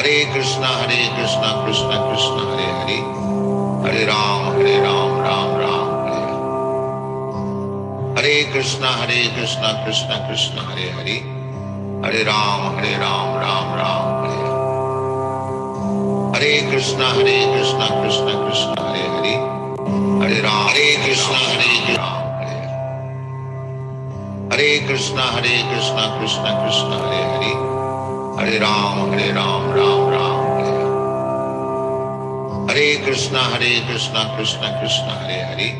Krishna Krishna Krishna Hare Hare, Hare Ram Ram Ram Hare. Hare Krishna Krishna Krishna Hare Hare, Hare Ram Ram Ram Hare. Hare Krishna Krishna Krishna Hare Hare, Hare Ram Krishna Ram Hare. Hare Krishna Krishna Krishna Hare Hare, Hare Ram Ram Ram Hare. Hare Krishna Krishna Krishna Hare Hare,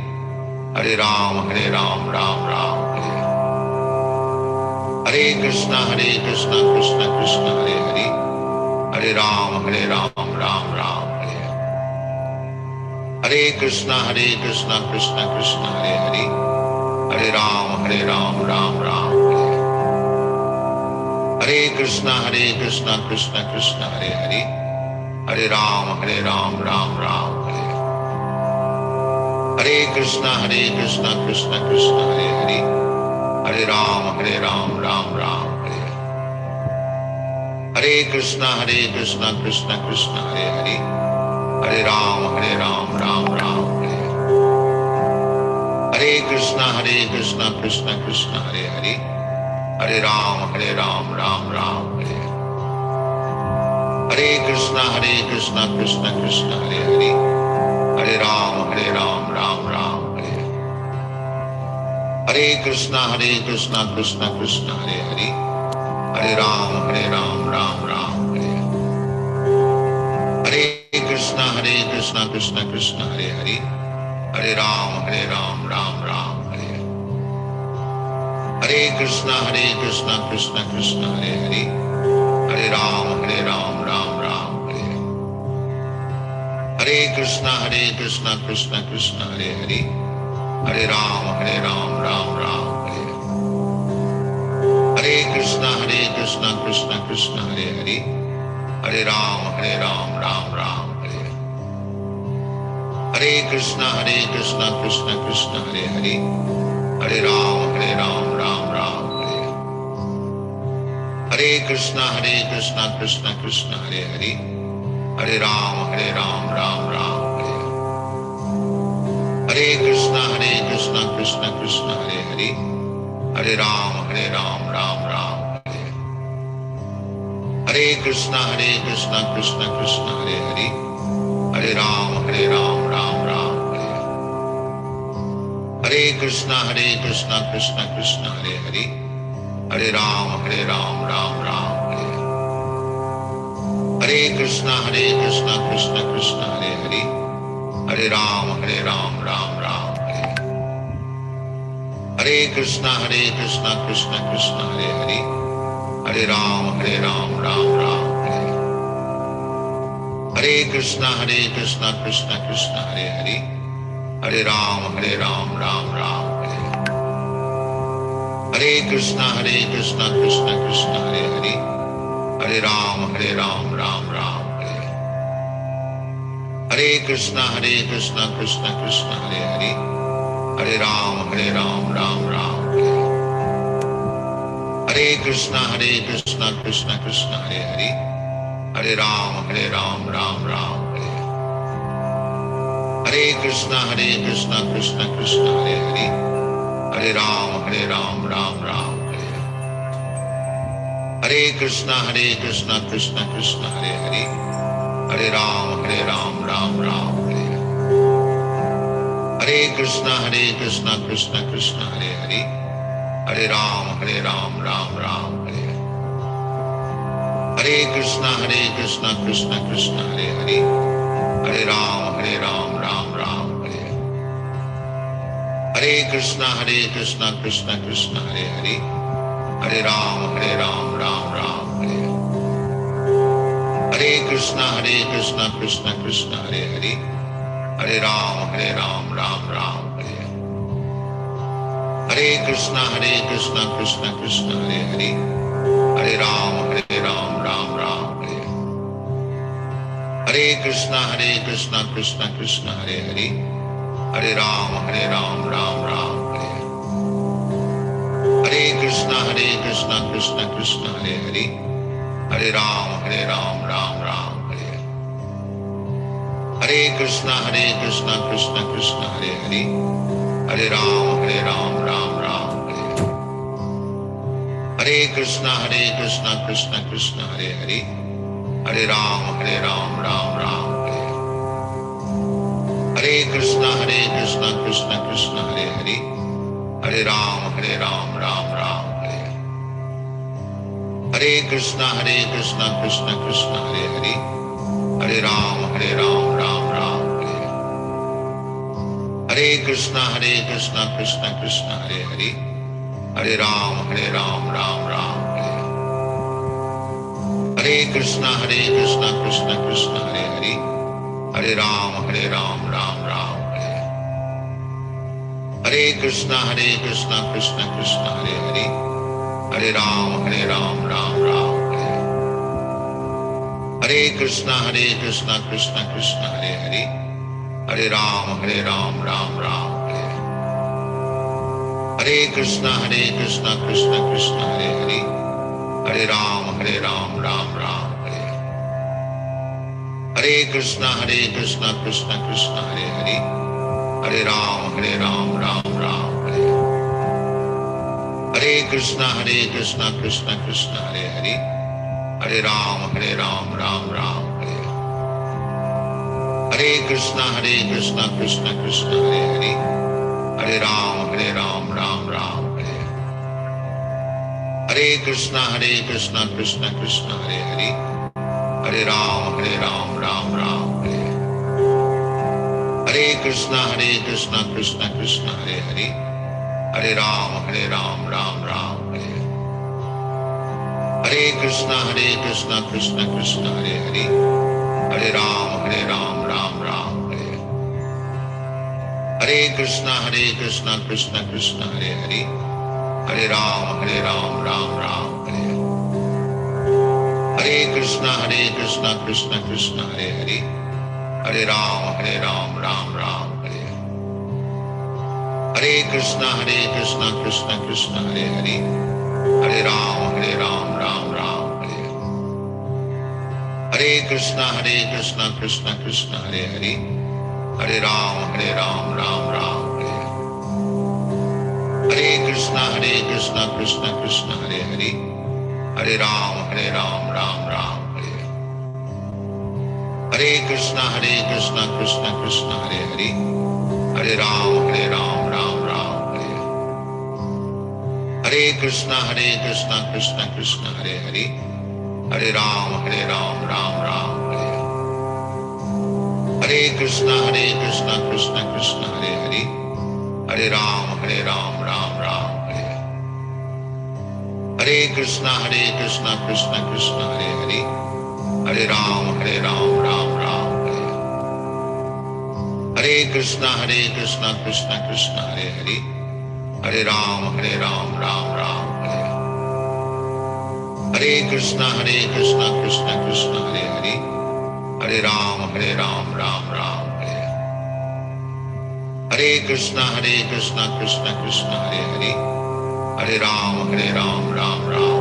Hare Ram Ram Ram Hare. Hare Krishna Krishna Krishna Hare Hare, Hare Ram Ram Hare. Hare Krishna Krishna Krishna Hare Hare, Hare Ram Ram Hare. Hare Krishna Krishna Krishna Hare Hare, Hare Ram Ram Hare. Hare Krishna Krishna Krishna Hare Hare, Hare Ram Ram Hare. Hare Krishna Krishna Krishna Hare Hare, Hare Ram Ram Hare. Hare Krishna Krishna Krishna Hare Hare, Hare Ram Ram Hare. Hare Krishna Krishna Krishna Hare Hare, Hare Ram Ram Hare. Hare Krishna Krishna Krishna Hare Hare, Hare Ram Ram Hare. Hare Krishna Krishna Krishna Hare Hare, Hare Ram Ram Hare. Hare Krishna Krishna Krishna Hare Hare, Hare Ram Ram Hare. Hare Krishna Krishna Krishna Hare Hare, Hare Ram Ram Hare. Hare Krishna Krishna Krishna Hare Hare, Hare Ram Ram Hare. Hare Krishna Krishna Krishna Hare Hare, Hare Ram Ram Hare. Hare Krishna Krishna Krishna Hare Hare, Hare Ram Ram Hare. Hare Krishna Krishna Krishna Hare Hare, Hare Ram Ram Hare. Hare Krishna Krishna Krishna Hare Hare, Hare Ram Ram Hare. Hare Krishna Krishna Krishna Hare Hare, Hare Ram Ram Hare. Hare Krishna Krishna Krishna Hare Hare, Hare Ram Ram Hare. Hare Krishna Krishna Krishna Hare Hare, Hare Ram Ram Hare. Hare Krishna Krishna Krishna Hare Hare, Hare Ram Ram Hare. Hare Krishna Krishna Krishna Hare Hare, Hare Ram Ram Hare. Hare Krishna Krishna Krishna Hare Hare, Hare Ram Ram Hare. Hare Krishna Krishna Krishna Hare Hare, Hare Ram Ram Hare. Hare Krishna Krishna Krishna Hare Hare, Hare Ram Ram Hare. Hare Krishna Krishna Krishna Hare Hare, Hare Ram Ram Hare. Hare Krishna Krishna Krishna Hare Hare, Hare Ram Ram Hare. Hare Krishna Krishna Krishna Hare Hare, Hare Ram Ram Hare. Hare Krishna Krishna Krishna Hare Hare, Hare Ram Ram Hare. Hare Krishna Krishna Krishna Hare Hare, Hare Ram Ram Hare. Hare Krishna Krishna Krishna Hare Hare, Hare Ram Ram Hare. Hare Krishna Krishna Krishna Hare Hare, Hare Ram Hare. Hare Krishna Krishna Krishna Hare Hare, Hare Ram Ram Ram. हरे कृष्णा कृष्णा कृष्णा हरे हरे, हरे राम राम राम हरे हरे। हरे कृष्णा कृष्णा कृष्णा हरे हरे, हरे राम राम राम हरे हरे। हरे कृष्णा कृष्णा कृष्णा हरे हरे, हरे राम राम राम हरे हरे। हरे कृष्णा कृष्णा कृष्णा हरे हरे, हरे राम राम राम हरे हरे। हरे कृष्णा कृष्णा कृष्णा हरे हरे, हरे राम राम राम हरे हरे। हरे कृष्णा कृष्णा कृष्णा हरे हरे, हरे राम राम राम हरे हरे। हरे कृष्णा कृष्णा कृष्णा हरे हरे, हरे राम राम राम हरे हरे। हरे कृष्णा कृष्णा कृष्णा हरे हरे, हरे राम राम राम हरे हरे। हरे कृष्णा कृष्णा कृष्णा हरे हरे, हरे राम राम राम हरे हरे। हरे कृष्णा कृष्णा कृष्णा हरे हरे, हरे राम राम राम हरे हरे। हरे कृष्णा कृष्णा कृष्णा हरे हरे, हरे राम राम हरे हरे। हरे कृष्णा कृष्णा कृष्णा हरे हरे, हरे राम राम हरे हरे। हरे कृष्णा कृष्णा कृष्णा हरे हरे, हरे राम राम हरे हरे। हरे कृष्णा कृष्णा कृष्णा हरे हरे, हरे राम राम हरे हरे। हरे कृष्णा कृष्णा कृष्णा हरे हरे, हरे राम राम हरे हरे। हरे कृष्णा कृष्णा कृष्णा हरे हरे, हरे राम राम हरे हरे। हरे कृष्णा कृष्णा कृष्णा हरे हरे, हरे राम राम हरे हरे। हरे कृष्णा कृष्णा कृष्णा हरे हरे, हरे राम राम हरे हरे। हरे कृष्णा कृष्णा कृष्णा हरे हरे, हरे राम राम हरे हरे। हरे कृष्णा कृष्णा कृष्णा हरे हरे, हरे राम राम हरे हरे। हरे कृष्णा कृष्णा कृष्णा हरे हरे, हरे राम राम हरे हरे। हरे कृष्णा कृष्णा कृष्णा हरे हरे, हरे राम राम हरे हरे। हरे कृष्णा कृष्णा कृष्णा हरे हरे, हरे राम राम हरे हरे। हरे कृष्णा कृष्णा कृष्णा हरे हरे, हरे राम राम हरे हरे। हरे कृष्णा कृष्णा कृष्णा हरे हरे, हरे राम राम हरे हरे। हरे कृष्णा कृष्णा कृष्णा हरे हरे, हरे राम राम हरे हरे। हरे कृष्णा कृष्णा कृष्णा हरे हरे, हरे राम राम हरे हरे। हरे कृष्णा कृष्णा कृष्णा हरे हरे, हरे राम राम हरे हरे। हरे कृष्णा कृष्णा कृष्णा हरे हरे, हरे राम राम हरे हरे।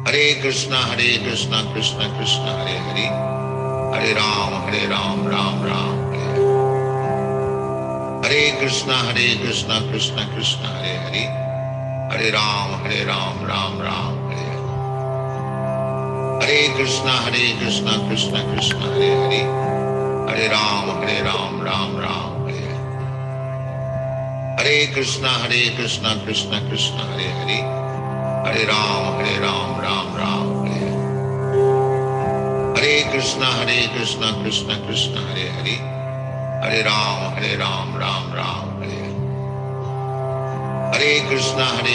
हरे कृष्णा कृष्णा कृष्णा हरे हरे, हरे राम राम हरे हरे। हरे कृष्णा कृष्णा कृष्णा हरे हरे, हरे राम राम हरे हरे। हरे कृष्णा कृष्णा कृष्णा हरे हरे, हरे राम राम हरे हरे। हरे कृष्णा कृष्णा कृष्णा हरे हरे, हरे राम राम हरे हरे। हरे कृष्णा कृष्णा कृष्णा हरे हरे, हरे राम राम हरे हरे। हरे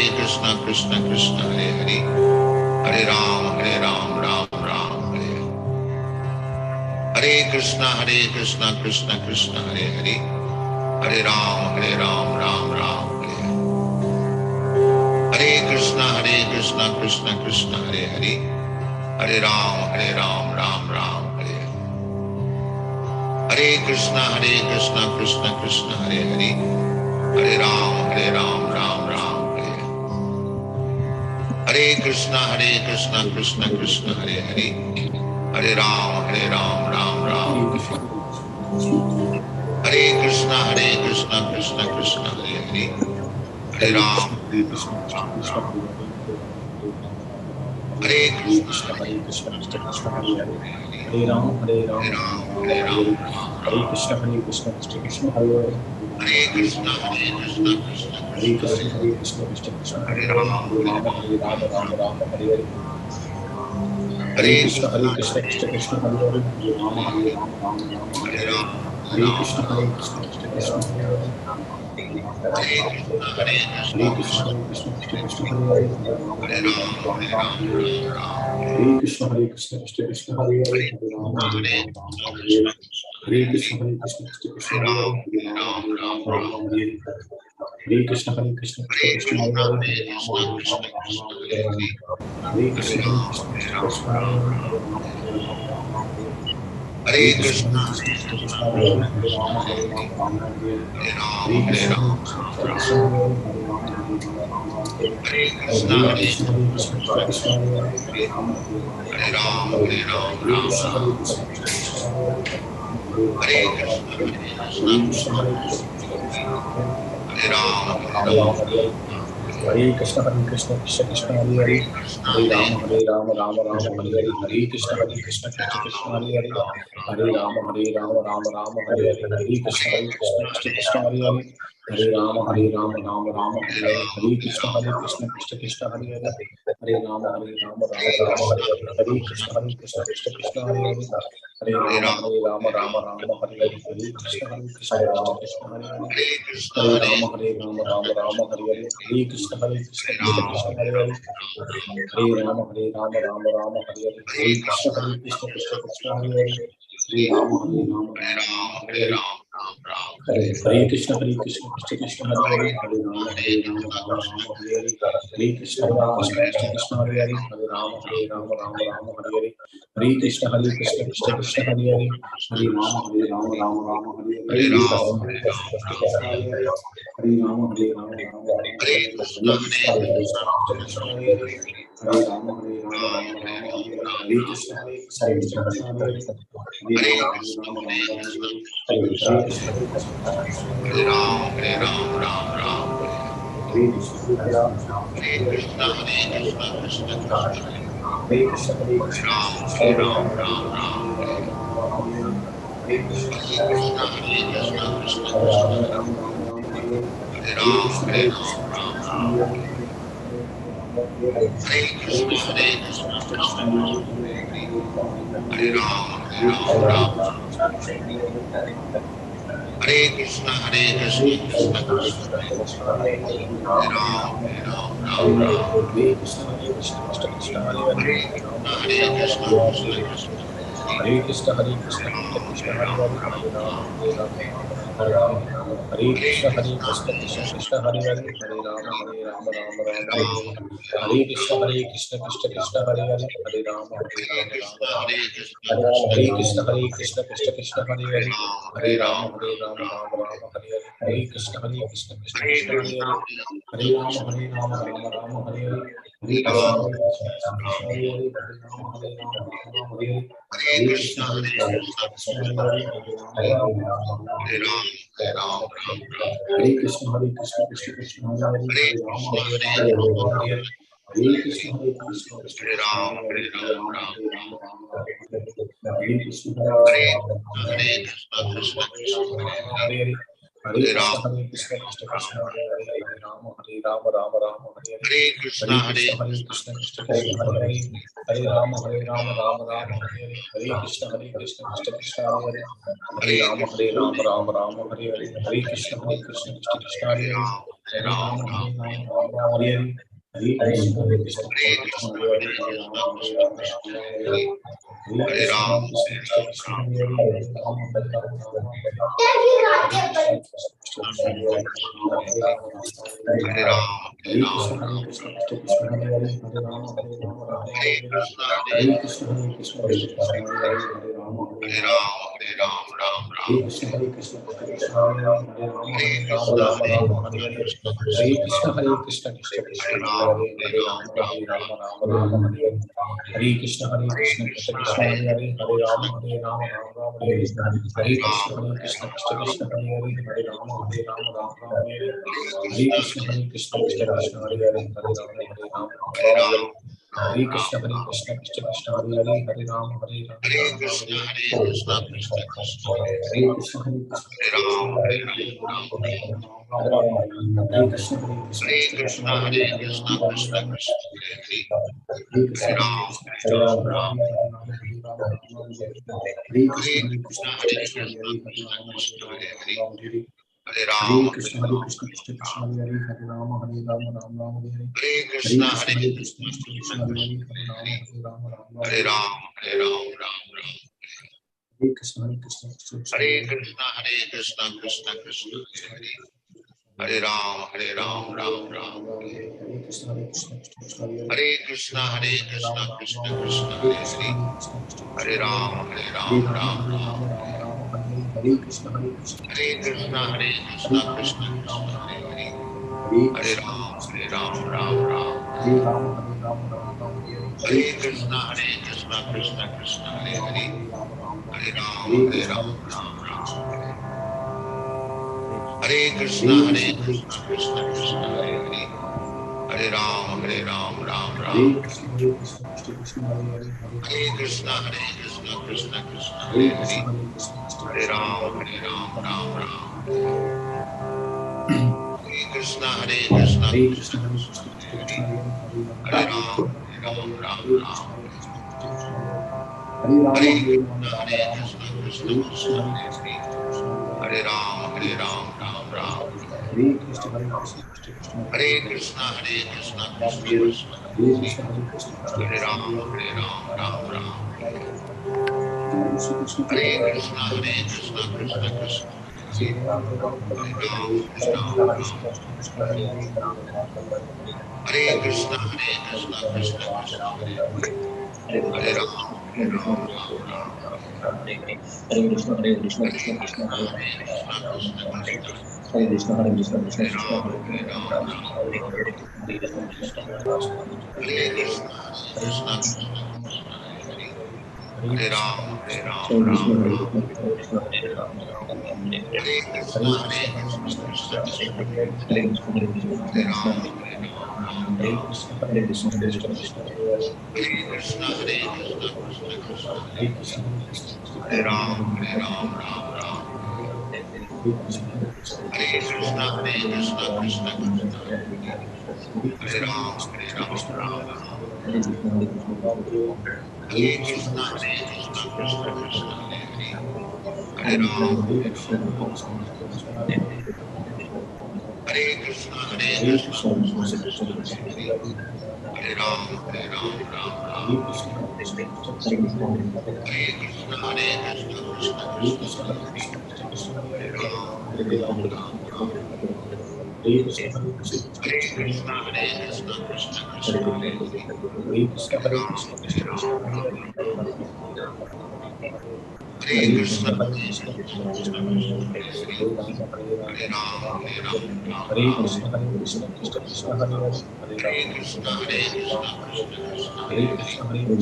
कृष्णा कृष्णा कृष्णा हरे हरे, हरे राम राम हरे हरे। हरे कृष्णा कृष्णा कृष्णा हरे हरे, हरे राम राम हरे हरे। हरे Krishna Krishna Krishna Hare Hare, Hare Ram, Ram Ram, Hare Hare. Hare Krishna, Krishna Krishna, Hare Hare. Hare Ram, Ram Ram, Hare Hare. Hare Krishna, Krishna Krishna, Hare Hare. Hare Ram, Ram Ram. Hare Krishna, Krishna Krishna, Hare Hare. Hare Ram, Hare Krishna, Krishna Krishna Hare Hare Hare Ram Hare Ram Ram Ram Hare Hare Hare Krishna Krishna Krishna Hare Hare Hare Hare Krishna, Ram Ram Ram Hare Krishna Hare Krishna, Hare Krishna Krishna Krishna Hare Hare Hare Ram, Hare Ram Ram Ram Ram Hare Hare Hare Hare Krishna Krishna, Krishna Krishna Hare Hare Hare Ram Ram Ram Hare Hare Hare Ram, Hare Krishna Krishna Krishna Hare Hare Hare Krishna, Hare Krishna Krishna Krishna Hare Hare Hare Hare Ram Ram, Ram Hare Hare Ram. Hare Krishna Krishna Krishna Hare Hare Hare Ram Ram Hare Hare Hare Krishna Krishna Hare Hare Hare Ram Hare Hare Hare Krishna Krishna Krishna Hare Hare Hare Ram Hare Hare Hare Krishna Krishna Krishna Hare Hare Hare Ram Hare Hare Hare Hare Krishna Krishna, Krishna Krishna Hare Hare Hare Ram Hare Hare Hare Krishna Krishna Krishna Hare Hare Hare Ram Hare Hare Hare Krishna, Hare Krishna Krishna Krishna Hare Hare Hare Ram Hare Ram, Hare Hare Hare Krishna Krishna Krishna Hare Hare Hare Ram Hare Krishna, Hare Krishna Krishna Krishna Hare Hare Hare Ram, Ram Hare Hare Krishna Krishna Krishna Hare Hare Hare Ram Ram Hare Hare Hare Krishna Krishna Krishna Hare Hare Hare Ram Ram Hare Hare Hare Krishna Krishna Hare Hare Hare Ram Ram Hare Hare Hare Krishna Krishna Hare Hare Hare Ram Ram Hare Hare Hare Krishna Krishna Hare Hare Hare Ram Ram Hare Hare Hare Krishna Krishna Hare Hare Hare Rama Rama Hare Hare Hare Krishna Krishna Hare Hare Hare Rama Hare Hare Hare Krishna Krishna Hare Hare Hare Rama Rama Hare Hare Hare Krishna Krishna Hare Hare Hare Rama Rama Hare Hare Hare Krishna Krishna Hare Hare Hare Rama Hare Hare Hare Krishna Krishna Hare Hare Hare Rama Hare Hare Hare Krishna Krishna Hare Hare Hare Rama Rama Hare Hare Hare Krishna Krishna Hare Hare Hare Rama Rama Hare Hare Hare Krishna Krishna Hare Hare Hare Rama Hare Hare Hare Krishna Krishna Hare Hare Hare Ram, Ram Ram. Hare Krishna Krishna Hare Hare Hare Krishna, Krishna Krishna, Hare Krishna Krishna Hare Ram, Hare Ram Ram. Hare Rama Hare Hare Hare Krishna Hare Krishna, Krishna Krishna Hare Krishna, Hare Rama Hare Hare Hare Hare Ram, Krishna Ram Krishna Ram. Hare Rama Hare Hare Hare Hare Krishna, Krishna Krishna Hare Hare Rama Hare Hare Hare Ram, Hare Krishna Ram. Krishna Hare Hare Hare Krishna, Hare Krishna Krishna, Krishna Hare Hare Hare Hare Rama Ram, Hare Ram Hare Ram. Hare Krishna Krishna Hare Hare Hare Hare Rama Krishna, Rama Krishna Hare Krishna, Hare Krishna Krishna Hare Hare Hare Hare Hare Krishna Krishna Hare Hare Hare Rama Hare Hare Krishna Krishna Hare Hare Hare Rama Hare Krishna, Hare Krishna Hare Hare Hare Rama Hare Hare Hare Krishna Hare Krishna, Hare Hare Rama Rama Hare Hare Hare Krishna Krishna Hare Hare Hare Rama Rama Hare Hare Hare Hare Krishna, Krishna Krishna Hare Hare Hare Rama Hare Hare Ram, Ram Ram. Hare Krishna Krishna Hare Hare Hare Hare Rama Krishna, Rama Hare Hare Hare Krishna Hare Krishna Ram, Hare Hare Hare Ram Rama Ram. Rama Hare Hare Krishna Hare Krishna Krishna, Hare Hare Krishna Hare Krishna, Rama Hare Hare Hare Hare Krishna Ram, Krishna Hare Hare Hare Rama Hare Hare Hare Krishna, Hare Krishna Krishna Hare Hare Hare Rama Rama Hare Hare Hare Krishna Krishna Hare Hare Hare Hare Rama Krishna, Rama Hare Hare Hare Krishna Krishna Hare Hare Hare Hare Ram, Rama Hare Rama Hare Hare Hare Krishna Hare Krishna Hare Krishna Krishna Krishna, Hare Hare Hare Hare Krishna, Rama Hare Krishna Rama Krishna, Rama Rama Hare Hare Hare, Hare Hare Krishna Ram, Hare Krishna Hare Krishna Ram, Krishna Ram Hare Ram, Hare Hare Rama Hare Rama Rama Hare Hare Krishna Krishna Krishna Krishna Hare Krishna Hare Krishna, Rama Hare Hare Hare, Rama Rama Hare Hare Ram, Hare Hare Ram, Krishna Hare Ram Krishna Ram, Krishna Krishna Hare Hare Hare Rama Hare Rama Rama Hare Hare Krishna, Hare Hare Krishna, Krishna Hare Krishna Krishna Krishna Hare Hare Hare Rama Hare Hare Rama Ram, Hare Ram, Ram Ram, Hare Krishna Hare Krishna Krishna Krishna Hare Hare Hare Rama Hare Hare Rama Krishna, Rama Hare Rama Hare Krishna, Hare Krishna Krishna, Hare Krishna Hare Krishna Krishna Hare Krishna Hare Ram, Hare Hare Hare Ram, Rama Ram Hare Ram, Rama Rama Rama Hare Hare Hare Krishna Hare Hare Krishna Krishna Krishna, Krishna Hare Hare Hare Krishna, Hare Krishna Rama Hare Krishna, Rama Rama Rama Hare Hare Hare Hare Ram, Krishna Hare Hare Krishna Ram, Krishna Ram, Krishna Hare Hare Hare Rama Hare Rama Rama Rama Hare Hare Hare Hare Krishna, Krishna Hare Hare Krishna, Krishna Krishna Krishna Krishna Hare Krishna, Hare Hare Rama Hare Rama Hare Rama Hare Ram, Ram Hare Ram Krishna Hare Ram, Krishna Krishna Krishna Hare Hare Hare Rama Hare Rama Hare Rama Rama Krishna, Hare Hare Krishna, Krishna Krishna, Hare Hare, Hare Krishna Hare Krishna Hare Krishna Krishna Ram, Hare Hare Hare Ram, Hare Ram Rama Ram, Hare Rama Rama Rama Hare Krishna Hare Krishna Hare Krishna Krishna Krishna, Hare Hare Hare Hare Krishna, Rama Hare Krishna Rama Krishna, Hare Hare, Hare Hare Krishna Hare Ram, Krishna Hare Krishna Ram, Krishna Hare Ram, Hare Hare Rama Hare Rama Hare Hare Krishna Hare Krishna, Krishna Krishna Hare Krishna Hare Krishna, Hare Hare Krishna Rama Hare Krishna, Rama Hare Rama Hare, Rama Hare Hare Hare Ram, Hare Krishna Hare Ram, Krishna Ram Krishna Krishna Ram, Hare Hare Hare Rama Hare Rama Rama Rama Hare Hare Hare Krishna, Krishna Hare Hare Krishna Krishna, Krishna Krishna Krishna Hare Krishna, Hare Hare Hare Hare, Rama Hare Rama Rama Rama Hare Hare Ram, Hare Ram, Ram Ram, Hare Krishna Hare Krishna Krishna Krishna Hare Hare Hare Krishna, Hare Krishna, Krishna Krishna, Hare Hare Krishna Hare Hare, Krishna Krishna Hare Hare Hare Ram, Hare Ram Ram, Hare Ram Ram Ram, Ram Ram Hare Hare Krishna Hare Krishna Krishna Krishna Hare Hare Hare Krishna, Ram Hare Hare Krishna, Ram Ram Krishna Ram Hare Krishna, Hare Hare Krishna Hare, Hare Krishna Krishna Hare Krishna Hare Ram, Hare Hare Hare Ram, Ram Ram Hare Ram, Ram Ram Ram Hare Hare Krishna Hare Krishna Hare Krishna Krishna Krishna, Hare Hare Hare Hare Krishna, Ram Krishna Hare Ram Krishna, Ram Hare Ram Hare, Hare Hare Krishna Hare Ram, Krishna Hare Krishna Ram, Krishna Hare Ram Hare Ram, Hare Ram Hare Ram Ram Ram Hare Hare Hare Krishna Krishna, Hare Hare Krishna Krishna, Krishna Hare Krishna Hare Krishna, Hare Hare Ram Hare, Hare Ram Ram Ram Hare Ram, Hare Hare Krishna Ram, Hare Krishna Ram Krishna Ram, Krishna Hare Hare Hare Krishna, Hare Hare Krishna Hare Krishna, Krishna Krishna Krishna Krishna Krishna, Hare Hare Hare Hare, Hare Ram Hare Ram Hare Ram Ram, Ram Hare Ram, Ram Ram, Hare Krishna Hare Krishna Krishna Krishna Hare Hare Hare Ram Hare Hare Krishna, Ram Hare Ram Krishna, Ram Krishna Krishna, Hare Hare Hare, Krishna Hare Krishna Krishna Hare Krishna Hare Ram, Hare Hare Hare Ram, Ram Ram Ram Ram, Hare Hare Krishna, Hare Krishna, Hare Krishna Krishna Hare Krishna, Krishna Hare Krishna Hare, Krishna Hare Hare Ram Hare Hare Ram, Ram Hare Ram Ram, Hare Ram Hare Ram, Krishna Hare Krishna Krishna Krishna Hare Hare Hare Rama Hare Rama Krishna, Rama Hare Rama Krishna, Hare Krishna Hare Krishna Krishna, Hare Hare Krishna Hare, Krishna Krishna Hare Hare Hare Ram, Hare Ram, Ram Ram, Hare Krishna Hare Krishna Krishna Krishna Hare Hare Hare Krishna, Rama Hare Hare Rama Krishna, Rama Rama Krishna Hare Krishna, Hare Hare Hare, Krishna Hare Krishna Krishna Hare Krishna Ram, Hare Hare Hare Ram, Rama Ram Rama Ram, Rama Hare Hare Krishna Krishna Hare Hare Hare Krishna, Hare Hare Rama Krishna, Hare Rama Krishna Hare Krishna, Rama Hare Hare Hare, Rama Hare Rama Hare Ram, Hare Hare Krishna Ram, Hare Ram, Krishna Krishna Krishna Hare Hare Hare Rama Hare Krishna, Hare Krishna, Krishna Krishna, Hare Hare, Hare Ram, Hare Ram, Ram Ram, Hare Krishna, Hare Krishna, Krishna Krishna, Hare Ram, Hare Ram, Ram Ram, Hare Krishna, Hare Krishna, Krishna Krishna, Hare Hare, Hare Ram, Hare Ram, Ram Ram, Hare Krishna, Hare Krishna, Krishna Krishna, Hare Hare, Hare Ram, Hare Ram, Ram Ram, Hare Krishna, Hare Krishna, Krishna Krishna, Hare Hare, Hare Ram, Hare Ram, Ram Ram, Hare Krishna, Hare Krishna, Krishna Krishna, Hare Hare, Hare Ram, Hare Ram, Ram Ram, Hare Krishna, Hare Krishna, Krishna Krishna, Hare Hare, Hare Ram, Hare Ram, Ram Ram, Hare Krishna, Hare Krishna, Krishna Krishna, Hare Hare, Hare Ram, Hare Ram, Ram Ram, Hare Krishna, Hare Krishna, Krishna Krishna, Hare Hare, Hare Ram, Hare Ram, Ram Ram, Hare Krishna, Hare Krishna, Krishna Hare Krishna, Hare Krishna, Hare, Hare Rama Hare Krishna, Rama, Krishna Rama Krishna, Hare Hare Hare, Hare, Hare Krishna, Hare Hare Ram, Krishna, Hare Krishna Ram, Krishna, Hare Ram Hare, Ram, Hare Rama, Hare Rama, Rama Rama Hare, Hare Hare Krishna, Krishna, Hare Hare Krishna, Krishna, Krishna Krishna, Krishna Hare Krishna, Hare, Hare Hare, Hare Rama, Hare Hare Rama, Rama Ram, Rama Hare Hare, Ram, Ram Hare Ram, Krishna, Hare Krishna, Krishna Krishna, Hare Hare, Hare Hare Rama, Hare Krishna, Rama, Hare Rama Krishna, Rama Hare, Krishna Krishna, Hare Hare Hare, Krishna, Hare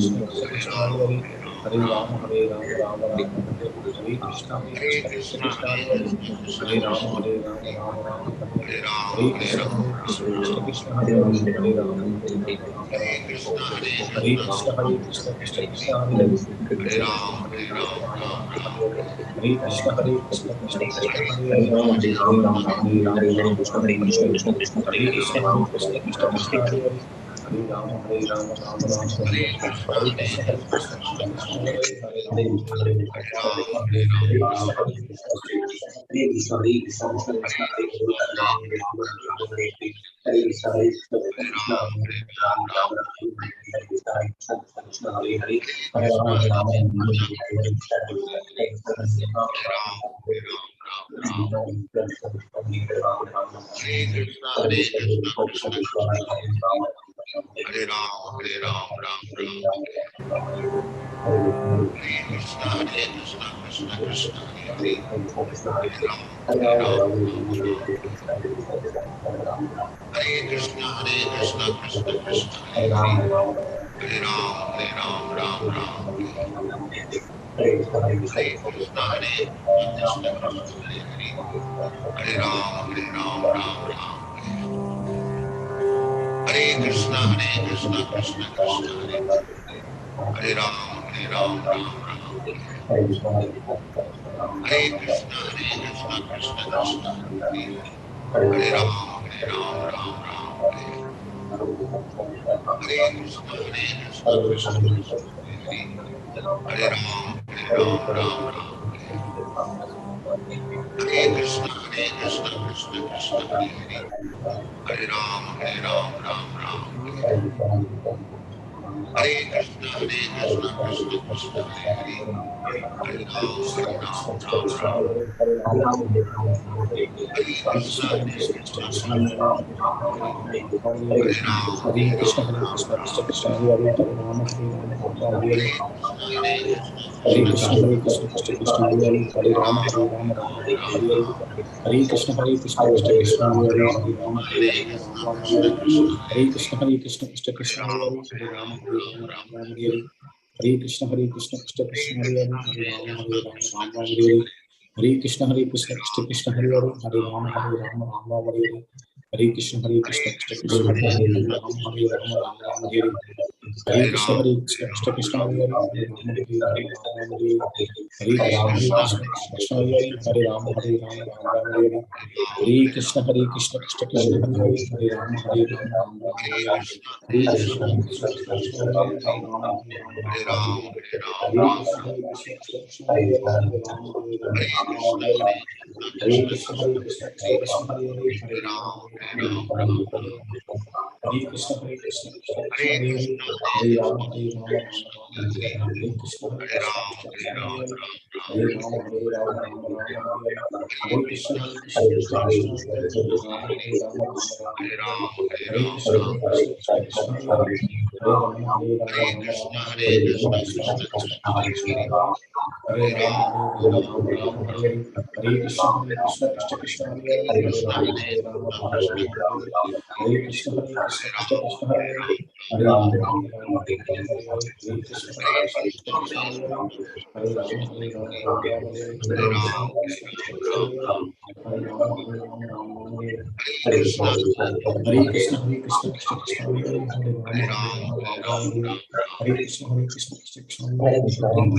Krishna, Krishna Hare Krishna, Ram, Hare Hare, Hare Ram, Hare Ram, Rama, Hare Rama, Rama Rama Hare, Hare Krishna, Hare Hare Krishna, Krishna Krishna, Krishna, Hare Hare Hare, Krishna, Krishna Hare Rama, Krishna, Hare Rama, Rama Rama Hare, Hare Ram, Hare Hare Krishna, Ram, Hare Ram Krishna, Ram, Krishna Krishna, Hare Hare, Hare Rama, Hare Rama, Rama Hare Rama Hare, Krishna, Hare Hare Krishna, Krishna, Krishna Hare Krishna, Krishna, Hare Krishna Hare, Krishna, Hare Hare, Hare Hare Krishna, Ram, Hare Hare Rama, Ram, Rama Ram Rama Ram, Hare, Hare Krishna, Hare Krishna, Krishna Krishna, Hare Hare Hare, Krishna, Hare Hare Krishna, Rama, Hare Rama, Rama Rama Hare, Hare Hare Ram, Krishna, Hare Krishna, Krishna Krishna, Hare Hare, Hare Rama Rama Rama Hare Hare Krishna Krishna Krishna Hare Hare Rama Hare Krishna Hare Krishna Hare Ram, Ram Ram. Hare Krishna, Krishna Krishna, Hare Hare. Hare Ram, Hare Krishna, Krishna Krishna, Hare Hare. Hare Ram, Ram Ram. Hare Krishna, Krishna Krishna, Hare Hare. Hare Ram, Ram Ram. Hare Krishna, Krishna Krishna, Hare Hare Ram, Ram Ram. Hare Krishna, Krishna Krishna, Hare Hare Ram, Ram Ram. Hare Krishna, Krishna Krishna, Hare Hare Ram, Ram Ram. Hare Krishna, Krishna Krishna, Hare Hare. Hare Ram, Ram Ram. Hare Krishna, Krishna Krishna, Hare Hare. Hare Ram, Ram Ram. Hare Krishna, Krishna Krishna, Hare Ram, Ram Ram. Hare Krishna, Hare Krishna Krishna, Hare Krishna, Krishna Krishna, Hare Hare, Hare Rama, Hare Rama, Rama Rama, Hare Hare, Hare Krishna, Hare Krishna, Krishna Krishna, Hare Hare, Hare Rama, Hare Rama, Rama Rama, Hare Hare, Hare Krishna, Hare Krishna, Krishna Krishna, Hare Hare, Hare Rama, Hare Rama, Rama Rama, Hare Hare, Hare Krishna, Hare Krishna, Krishna Krishna, Hare Hare, Hare Rama, Hare Rama, Rama Rama, Hare Hare, Hare Krishna, Hare Krishna, Krishna Krishna, Hare Hare, Hare Rama, Hare Rama, Rama Rama, Hare Hare, Hare Krishna, Hare Krishna, Krishna Krishna, Hare Hare, Hare Rama, Hare Rama, Rama Rama, Hare Hare, Hare Krishna, Hare Krishna, Krishna Krishna, Hare Hare, Hare Rama, Hare Rama, Rama Rama, Hare Hare, Hare Krishna, Hare Krishna, Krishna Krishna, Hare Hare, Hare Rama, Hare Rama, Rama Rama, Hare Hare, Hare Krishna, Hare Krishna, Krishna Krishna, Hare Hare, Hare Rama, Hare Rama, Rama Rama, Hare Hare, Hare Krishna, Hare Krishna, Krishna Krishna, Hare Hare, Hare Rama, Hare Rama, Rama Rama, Hare Hare, Hare Krishna, Hare Krishna, Krishna Krishna, Hare Hare, Hare Rama, Hare Rama, Rama Rama, Hare Hare, Hare Krishna, Hare Krishna, Krishna Krishna, Hare Hare, Hare Rama, Hare Rama, Rama Rama, Hare Hare, Hare Krishna, Hare Krishna, Krishna Krishna, Hare Hare, Hare Rama, Hare Rama, Rama Rama, Hare Hare, Hare Krishna, Hare Krishna, Krishna Krishna, Hare Hare, Hare Rama, Hare Rama, Rama Rama, Hare Hare, Hare Krishna, Hare Krishna, Krishna Krishna, Hare Hare, Hare Rama, Hare Rama, Rama Rama, Hare Hare, Hare Krishna, Hare Krishna, Krishna Krishna, Hare Hare, Hare Rama, Hare Rama, Rama Rama, Hare Hare, Hare Krishna, Hare Krishna, Krishna Krishna, Hare Hare, Hare Rama, Hare Rama, Rama Rama, Hare Hare, Hare Krishna, Hare Krishna, Krishna Krishna, Hare Hare, Hare Rama, Hare Rama, Rama Rama, Hare Hare, Hare Krishna, Hare Krishna, Krishna Krishna, Hare Hare, Hare Rama, Hare Rama, Rama Rama, Hare Hare, Hare Krishna, Hare Krishna, Krishna Krishna, Hare Hare, Hare Rama, Hare Rama, Rama Rama, Hare Hare, Hare Krishna, Hare Krishna, Krishna Krishna, Hare Hare, Hare Rama, Hare Rama, Rama Rama, Hare Hare, Hare Krishna, Hare Krishna, Krishna Krishna, Hare Hare, Hare Rama, Hare Rama, Rama Rama, Hare Hare, Hare Krishna, Hare Krishna, Krishna Krishna, Hare Hare, Hare Rama, Hare Rama, Rama Rama, Hare Hare, Hare Krishna, Hare Krishna, Krishna Krishna, Hare Hare, Hare Rama, Hare Rama, Rama Rama, Hare Hare, Hare Krishna, Hare Krishna, Krishna Krishna, Hare Hare, Hare Rama, Hare Rama, Rama Rama, Hare Hare, Hare Krishna, Hare Krishna, Krishna Krishna, Hare Hare, Hare Rama, Hare Rama, Rama Rama, Hare Hare, Hare Krishna, Hare Krishna, Krishna Krishna, Hare Hare, Hare Rama, Hare Rama, Rama Rama, Hare Hare, Hare Krishna, Hare Krishna, Krishna Krishna, Hare Hare, Hare Rama, Hare Rama, Rama Rama, Hare Hare, Hare Krishna, Hare Krishna, Krishna Krishna, Hare Hare,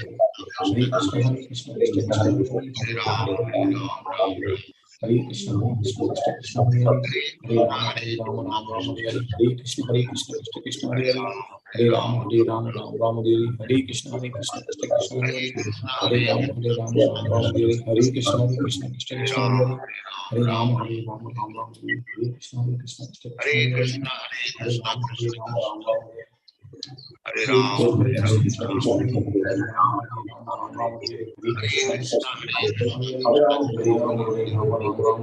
Hare Rama, Hare Rama, Rama Rama, Hare Hare, Hare Krishna, Hare Krishna, Krishna Krishna, Hare Hare, Hare Rama, Hare Rama, Rama Rama, Hare Hare, Hare Krishna, Hare Krishna, Krishna Krishna, Hare Hare, Hare Rama, Hare Rama, Rama Rama, Hare Hare, Hare Krishna, Hare Krishna, Krishna Krishna, Hare Hare, Hare Rama, Hare Rama, Rama Rama, Hare Hare, Hare Krishna, Hare Krishna, Krishna Krishna, Hare Hare, Hare Rama, Hare Rama, Rama Rama, Hare Hare, Hare Krishna, Hare Krishna, Krishna Krishna, Hare Hare, Hare Rama, Hare Rama, Rama Rama, Hare Hare, Hare Krishna, Hare Krishna, Krishna Krishna, Hare Hare, Hare Rama, Hare Rama, Rama Rama, Hare Hare, Hare Krishna, Hare Krishna, Krishna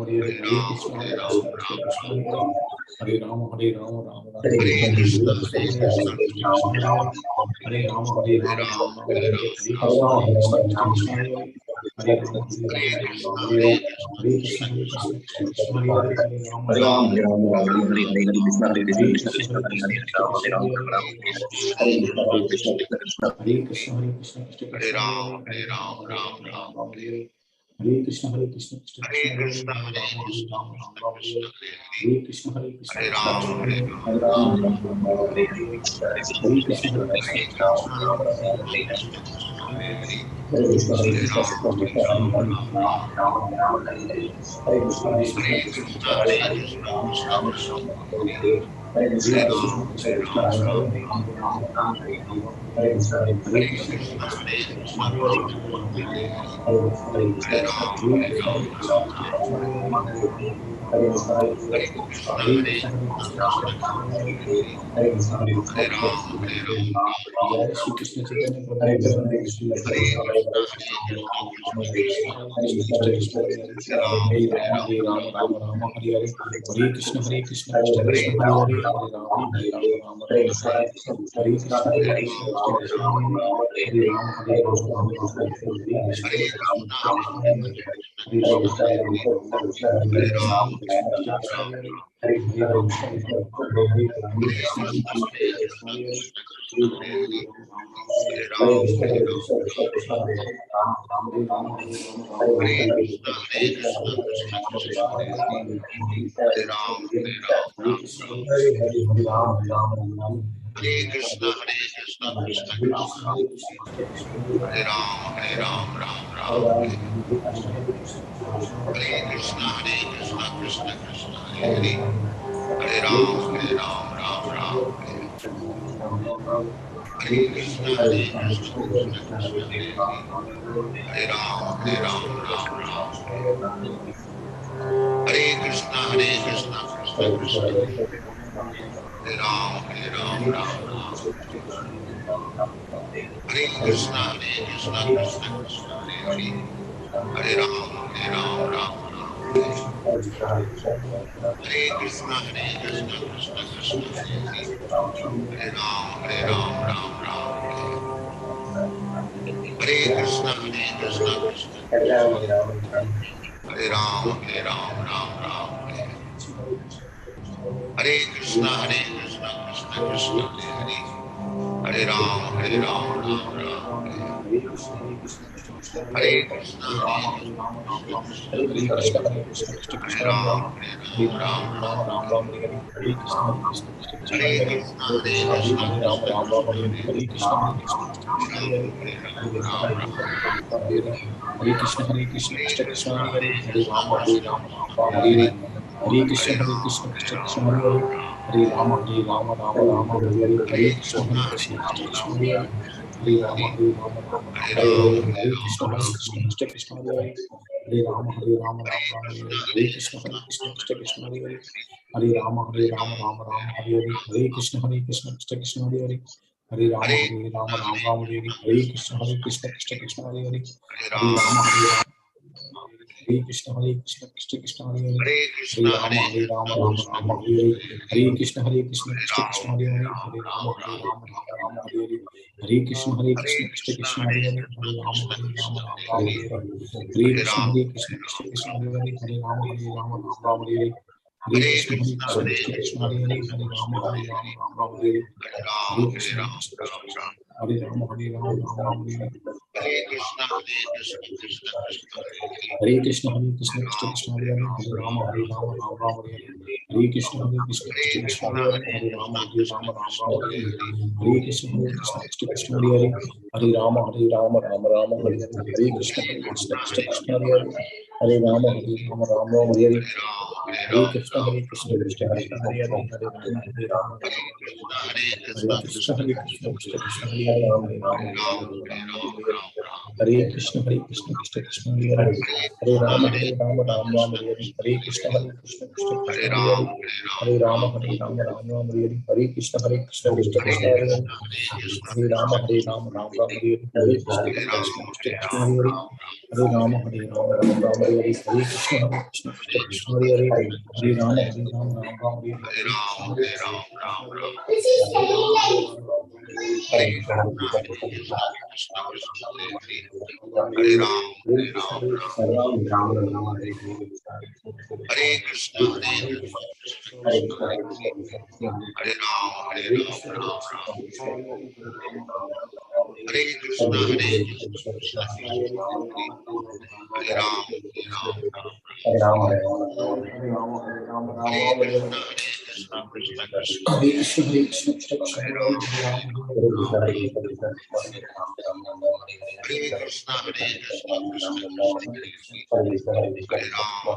Krishna, Hare Hare, Hare Rama, Hare Rama, Rama Rama, Hare Hare, Hare Krishna, Hare Krishna, Krishna Krishna, Hare Hare, Hare Rama, Hare Rama, Rama Rama, Hare Hare, Hare Krishna, Hare Krishna, Krishna Krishna, Hare Hare, Hare Rama, Hare Rama, Rama Rama, Hare Hare, Hare Krishna, Hare Krishna, Krishna Krishna, Hare Hare, Hare Rama, Hare Rama, Rama Rama, Hare Hare, Hare Krishna, Hare Krishna, Krishna Krishna, Hare Hare, Hare Rama, Hare Rama, Rama Rama, Hare Hare, Hare Krishna, Hare Krishna, Krishna Krishna, Hare Hare, Hare Rama, Hare Rama, Rama Rama, Hare Hare, Hare Krishna, Hare Krishna, Krishna Krishna, Hare Hare, Hare Rama, Hare Rama, Rama Rama, Hare Hare, Hare Ram, Hare Ram, Ram Ram, Hare Krishna, Hare Krishna, Krishna Krishna, Hare Hare, Hare Ram, Ram Ram, Hare Krishna, Hare Krishna, Krishna Krishna, Hare Hare, Hare Ram, Ram Ram, जय श्री कृष्ण चैतन्य प्रभु Nityanand Shri Hare Advaita Krishna, Gadadhar Hare Krishna, श्रीवासादि Krishna Krishna Krishna, Krishna Krishna Hare Hare Hare Ram, Hare Ram Ram Ram Hare Hare Hare Krishna Krishna Hare Krishna Hare Hare Hare Ram Ram Ram Hare Hare Hare Krishna Krishna Hare Hare Hare Ram Ram Ram Hare Hare Hare Krishna Krishna, Hare Krishna Hare Krishna, Hare Krishna Hare Krishna, Ram Hare Hare, Ram Hare Hare Krishna Ram, Krishna Ram Hare Ram, Hare Hare Ram Ram Hare Hare Krishna Krishna, Hare Krishna Krishna, Hare Hare Krishna Krishna, Hare Hare Ram Hare, Ram Hare Hare Ram, Krishna Ram Krishna Ram, Hare Hare Hare Ram Hare Hare Krishna, Hare Hare Krishna, Krishna Krishna, Krishna Hare Hare Hare, Hare Ram, Hare Ram Krishna Ram, Hare Ram Hare Krishna, Hare Krishna, Krishna Hare Krishna, Krishna Hare Krishna Hare, Krishna Hare Ram, Ram Ram, Hare Hare, Hare Krishna, Hare Krishna, Krishna Krishna, Hare Hare, Hare Ram, Ram Ram, Hare Hare, Hare Krishna, Hare Krishna, Krishna Krishna, Hare Hare, Hare Ram, Ram Ram, Hare Hare. Hare Krishna, Krishna Krishna, Hare Ram, Ram Ram. Hare Krishna, Krishna Krishna, Hare Hare, Hare Ram, Ram Ram. Hare Krishna, Krishna Krishna, Hare Hare, Hare Ram, Ram Ram. Hare Krishna, Krishna Krishna Krishna, Hare Ram, Ram Ram. Hare Krishna, Krishna Krishna, Hare Hare, Hare Ram, Ram Ram. Hare Krishna, Krishna Krishna, Hare Krishna Hare Krishna Hare Ram, Hare Hare Ram Ram Ram. Ram Hare Hare Hare Krishna Krishna Hare Hare Hare Krishna, Hare Ram Krishna Ram Krishna, Hare Hare Hare Hare Krishna Krishna Hare Hare Hare Ram Ram Ram. Hare Hare Hare Krishna Hare Krishna Krishna, Hare Hare Hare Krishna Ram Krishna, Ram Hare Hare Hare Hare, Hare Hare Ram, Krishna Krishna Hare Hare Ram Ram. Hare Ram Hare Hare Hare Hare Krishna, Krishna Krishna Hare Hare Krishna, Hare Hare Hare, Hare Ram, Ram. Krishna Hare Hare Hare Ram Hare Krishna, Hare Hare Krishna Krishna Krishna Krishna, Hare Hare Hare Hare Ram Hare, Hare Hare Hare Krishna Krishna Hare Hare Hare Ram Hare Hare Hare Hare Krishna Hare Hare Hare Hare Ram, Ram Hare Krishna Hare Hare Hare Hare Krishna, Ram Krishna Ram Hare Krishna, Hare Hare Hare, Hare Krishna Hare Krishna Ram, Hare Hare Hare Ram. Ram Hare Hare Hare Hare Krishna Krishna, Krishna Hare Hare Hare Krishna Krishna, Hare Hare, Hare Krishna Ram, Krishna Hare Hare Hare Ram Hare Hare Hare Hare Krishna Krishna, Krishna Hare Hare Hare Krishna Hare Ram Hare Hare Hare, Hare Ram, Hare Hare Krishna Ram, Ram. Hare Ram Hare Hare Hare Krishna, Krishna Krishna, Hare Hare, Hare Krishna Hare Ram, Krishna Hare Hare Hare Ram Hare Hare Hare Krishna Hare Krishna Krishna, Hare Hare Hare Krishna Ram Krishna, Hare Hare Hare Hare, Hare Krishna Hare Ram, Krishna Hare Hare Hare Ram Ram Hare Hare Hare Krishna Hare Krishna, Krishna Hare Hare Hare Ram Hare Hare Hare Ram, Hare Krishna Ram. Krishna Hare Hare Hare Ram Hare Krishna, Hare Krishna Krishna Krishna, Hare Krishna Hare, Hare Hare Hare Hare Ram, Ram Ram. Hare Krishna Krishna Hare Hare Hare Hare Krishna, Ram Krishna Hare Hare Krishna, Hare Hare Krishna Hare, Hare Krishna Hare Ram, Hare Hare Ram Ram Ram. Hare Hare Hare Krishna Hare Krishna Hare Hare Krishna, Hare Krishna Krishna, Ram Hare Hare Hare Krishna Hare Ram, Krishna Hare Hare Ram Ram. Hare Ram Hare Hare Hare Krishna Hare Hare Hare Ram Hare Hare Hare Ram, Krishna Ram Hare Ram. Hare Hare Krishna, Krishna Krishna, Hare Hare, Hare Ram, Ram Ram. Hare Krishna, Krishna Krishna, Hare Hare, Hare Ram, Ram Ram. Hare Krishna, Krishna Krishna, Hare Hare, Hare Ram, Ram Ram. Hare Krishna, Krishna Krishna, Hare Hare, Hare Ram, Ram Ram. Hare Krishna, Krishna Krishna, Hare Hare,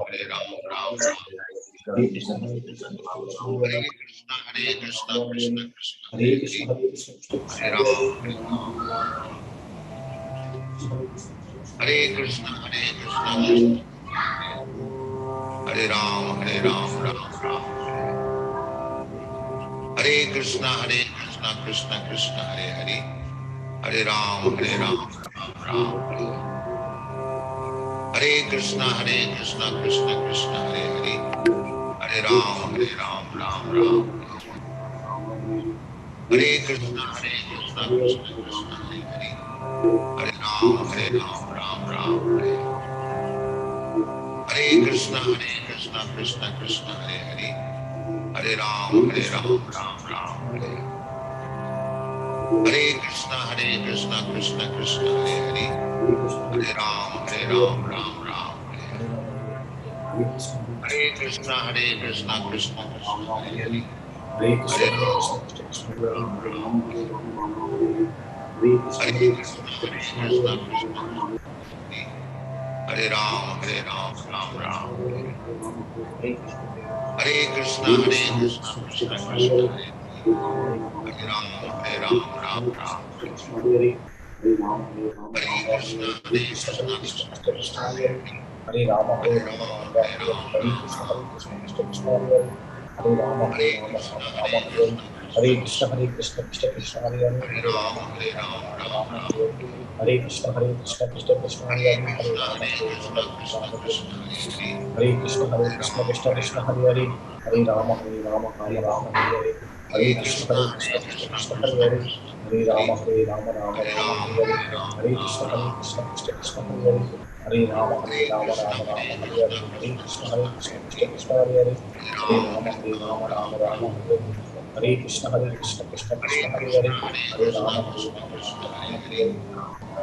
Hare Ram, Ram Ram. Hare Krishna, Hare Krishna, Krishna Krishna, Hare Hare, Hare Krishna, Hare Krishna Hare, Krishna, Hare Hare Hare, Krishna, Hare Krishna, Krishna Krishna, Hare Hare Ram, Hare, Hare Hare Rama, Ram, Hare Rama, Hare Krishna, Krishna Hare Krishna, Krishna, Hare Krishna, Hare Krishna Hare, Hare Ram, Hare Hare Ram, Krishna, Ram Krishna Ram. Hare Krishna, Hare Krishna, Krishna Krishna, Hare Hare, Hare Ram, Hare Ram, Ram Ram. Hare Krishna, Hare Krishna, Krishna Krishna, Hare Hare, Hare Ram, Ram Ram. Hare Krishna, Hare Krishna, Krishna Krishna, Hare Hare, Hare Ram, Ram Ram. Hare Krishna, Hare Krishna, Krishna Krishna, Hare Hare, Hare Ram, Ram Ram. Hare Krishna, Hare Krishna, Krishna Krishna, Hare Hare, Hare Ram, Ram Ram. Hare Krishna, Hare Krishna, Krishna Krishna, Hare Hare, Hare Krishna, Hare Hare Krishna, Krishna Krishna, Hare Hare, Hare Rama, Hare Rama, Rama Rama, Hare Hare, Hare Krishna, Hare Krishna, Krishna Krishna, Hare Krishna, Hare, Krishna Hare Ram, Ram Ram. Hare Krishna, Hare Krishna, Krishna Krishna, Hare Ram, Ram Ram. Hare Krishna, Hare Krishna, Krishna Krishna, Hare Rama, Hare Hare Rama, Ram, Rama Rama, Hare Ram Hare, Ram. Hare Krishna, Krishna Krishna, Hare Hare, Hare Rama, Hare Hare Rama, Krishna, Rama Hare Rama, Hare Hare, Krishna, Hare Krishna Krishna, Krishna, Hare Krishna, Krishna Krishna, Hare Hare, Hare Hare Rama, Ram, Hare Rama, Rama Ram Rama, Ram. Hare Hare, Hare Krishna, Hare Krishna, Krishna Krishna, Hare Hare Hare, Hare Krishna, Rama, Hare Hare Rama, Krishna, Rama Krishna Rama, Hare Krishna, Hare Hare, Hare Krishna, Hare Hare Krishna, Ram, Krishna Krishna, Hare Hare, Hare Rama, Hare Rama, Rama Rama, Hare Hare, Hare Hare Krishna, Krishna, Hare Hare Krishna, Krishna Krishna, Krishna, Hare Krishna Hare, Krishna, Hare Hare Rama, Hare Rama, Rama Hare Rama, Ram, Hare Hare, Hare Ram Krishna, Hare Ram. Krishna, Krishna Krishna, Hare Hare, Hare Rama, Hare Hare Rama, Krishna, Rama Hare Rama, Hare Krishna, Hare, Hare Krishna Krishna, Hare Krishna, Krishna, Hare Krishna Krishna, Hare Hare, Hare Hare Ram, Rama, Hare Rama, Ram Rama Ram. Rama, Hare Hare, Hare Krishna, Hare Krishna, Krishna Hare Krishna, Hare Krishna, Hare, Hare Hare Krishna, Rama, Hare Krishna Rama, Krishna, Rama Hare Rama, Hare Hare, Hare,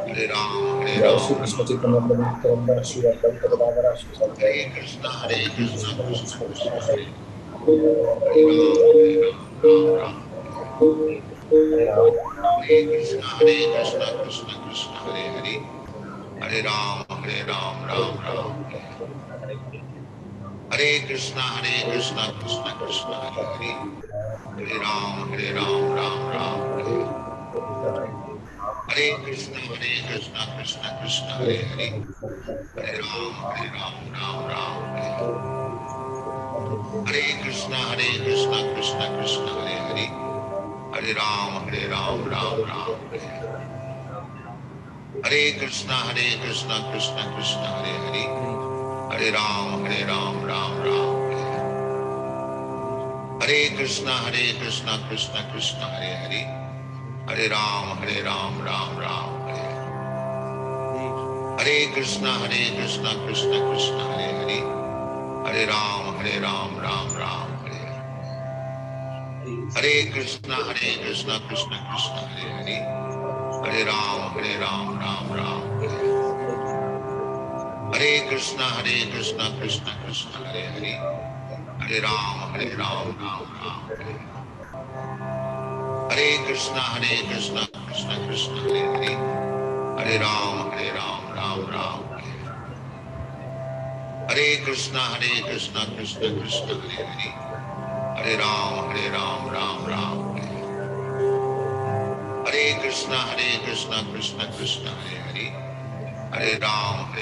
Hare Ram, Jai Shri Ram Krishna Ram. Chaitanya Prabhu Nityananda Shri Advaita Gadadhara Shri Hare Sarvabhauma Krishna, Hare Hare Krishna, Krishna Hare Krishna Krishna Krishna Krishna, Krishna Hare Hare Ram, Ram Ram. Hare Rama Hare Krishna, Hare Krishna, Krishna Krishna, Hare Hare, Hare Ram, Ram Ram. Hare Krishna, Hare Krishna, Krishna Krishna, Hare Hare, Hare Ram, Ram Ram. Hare Krishna, Hare Krishna, Krishna Krishna, Hare Hare, Hare Ram, Ram Ram. Hare Krishna, Hare Krishna, Krishna Krishna, Hare Hare, Hare Ram, Ram Ram. Hare Krishna, Hare Krishna, Krishna Krishna, Hare Hare, Hare Ram, Ram Ram. Hare Krishna, Hare Krishna, Krishna Krishna, Hare Hare, Hare Ram, Ram Ram. Hare Krishna, Hare Krishna, Krishna Krishna, Hare Hare, Hare Ram, Ram Ram. Hare Krishna, Hare Krishna, Krishna Krishna, Hare Hare, Hare Ram, Ram Ram. Hare Krishna, Hare Krishna, Krishna Krishna, Hare Hare, Hare Ram, Ram Ram. Hare Krishna, Hare Krishna, Krishna Krishna, Hare Hare, Hare Ram, Ram Ram. Hare Krishna, Hare Krishna, Krishna Krishna, Hare Hare,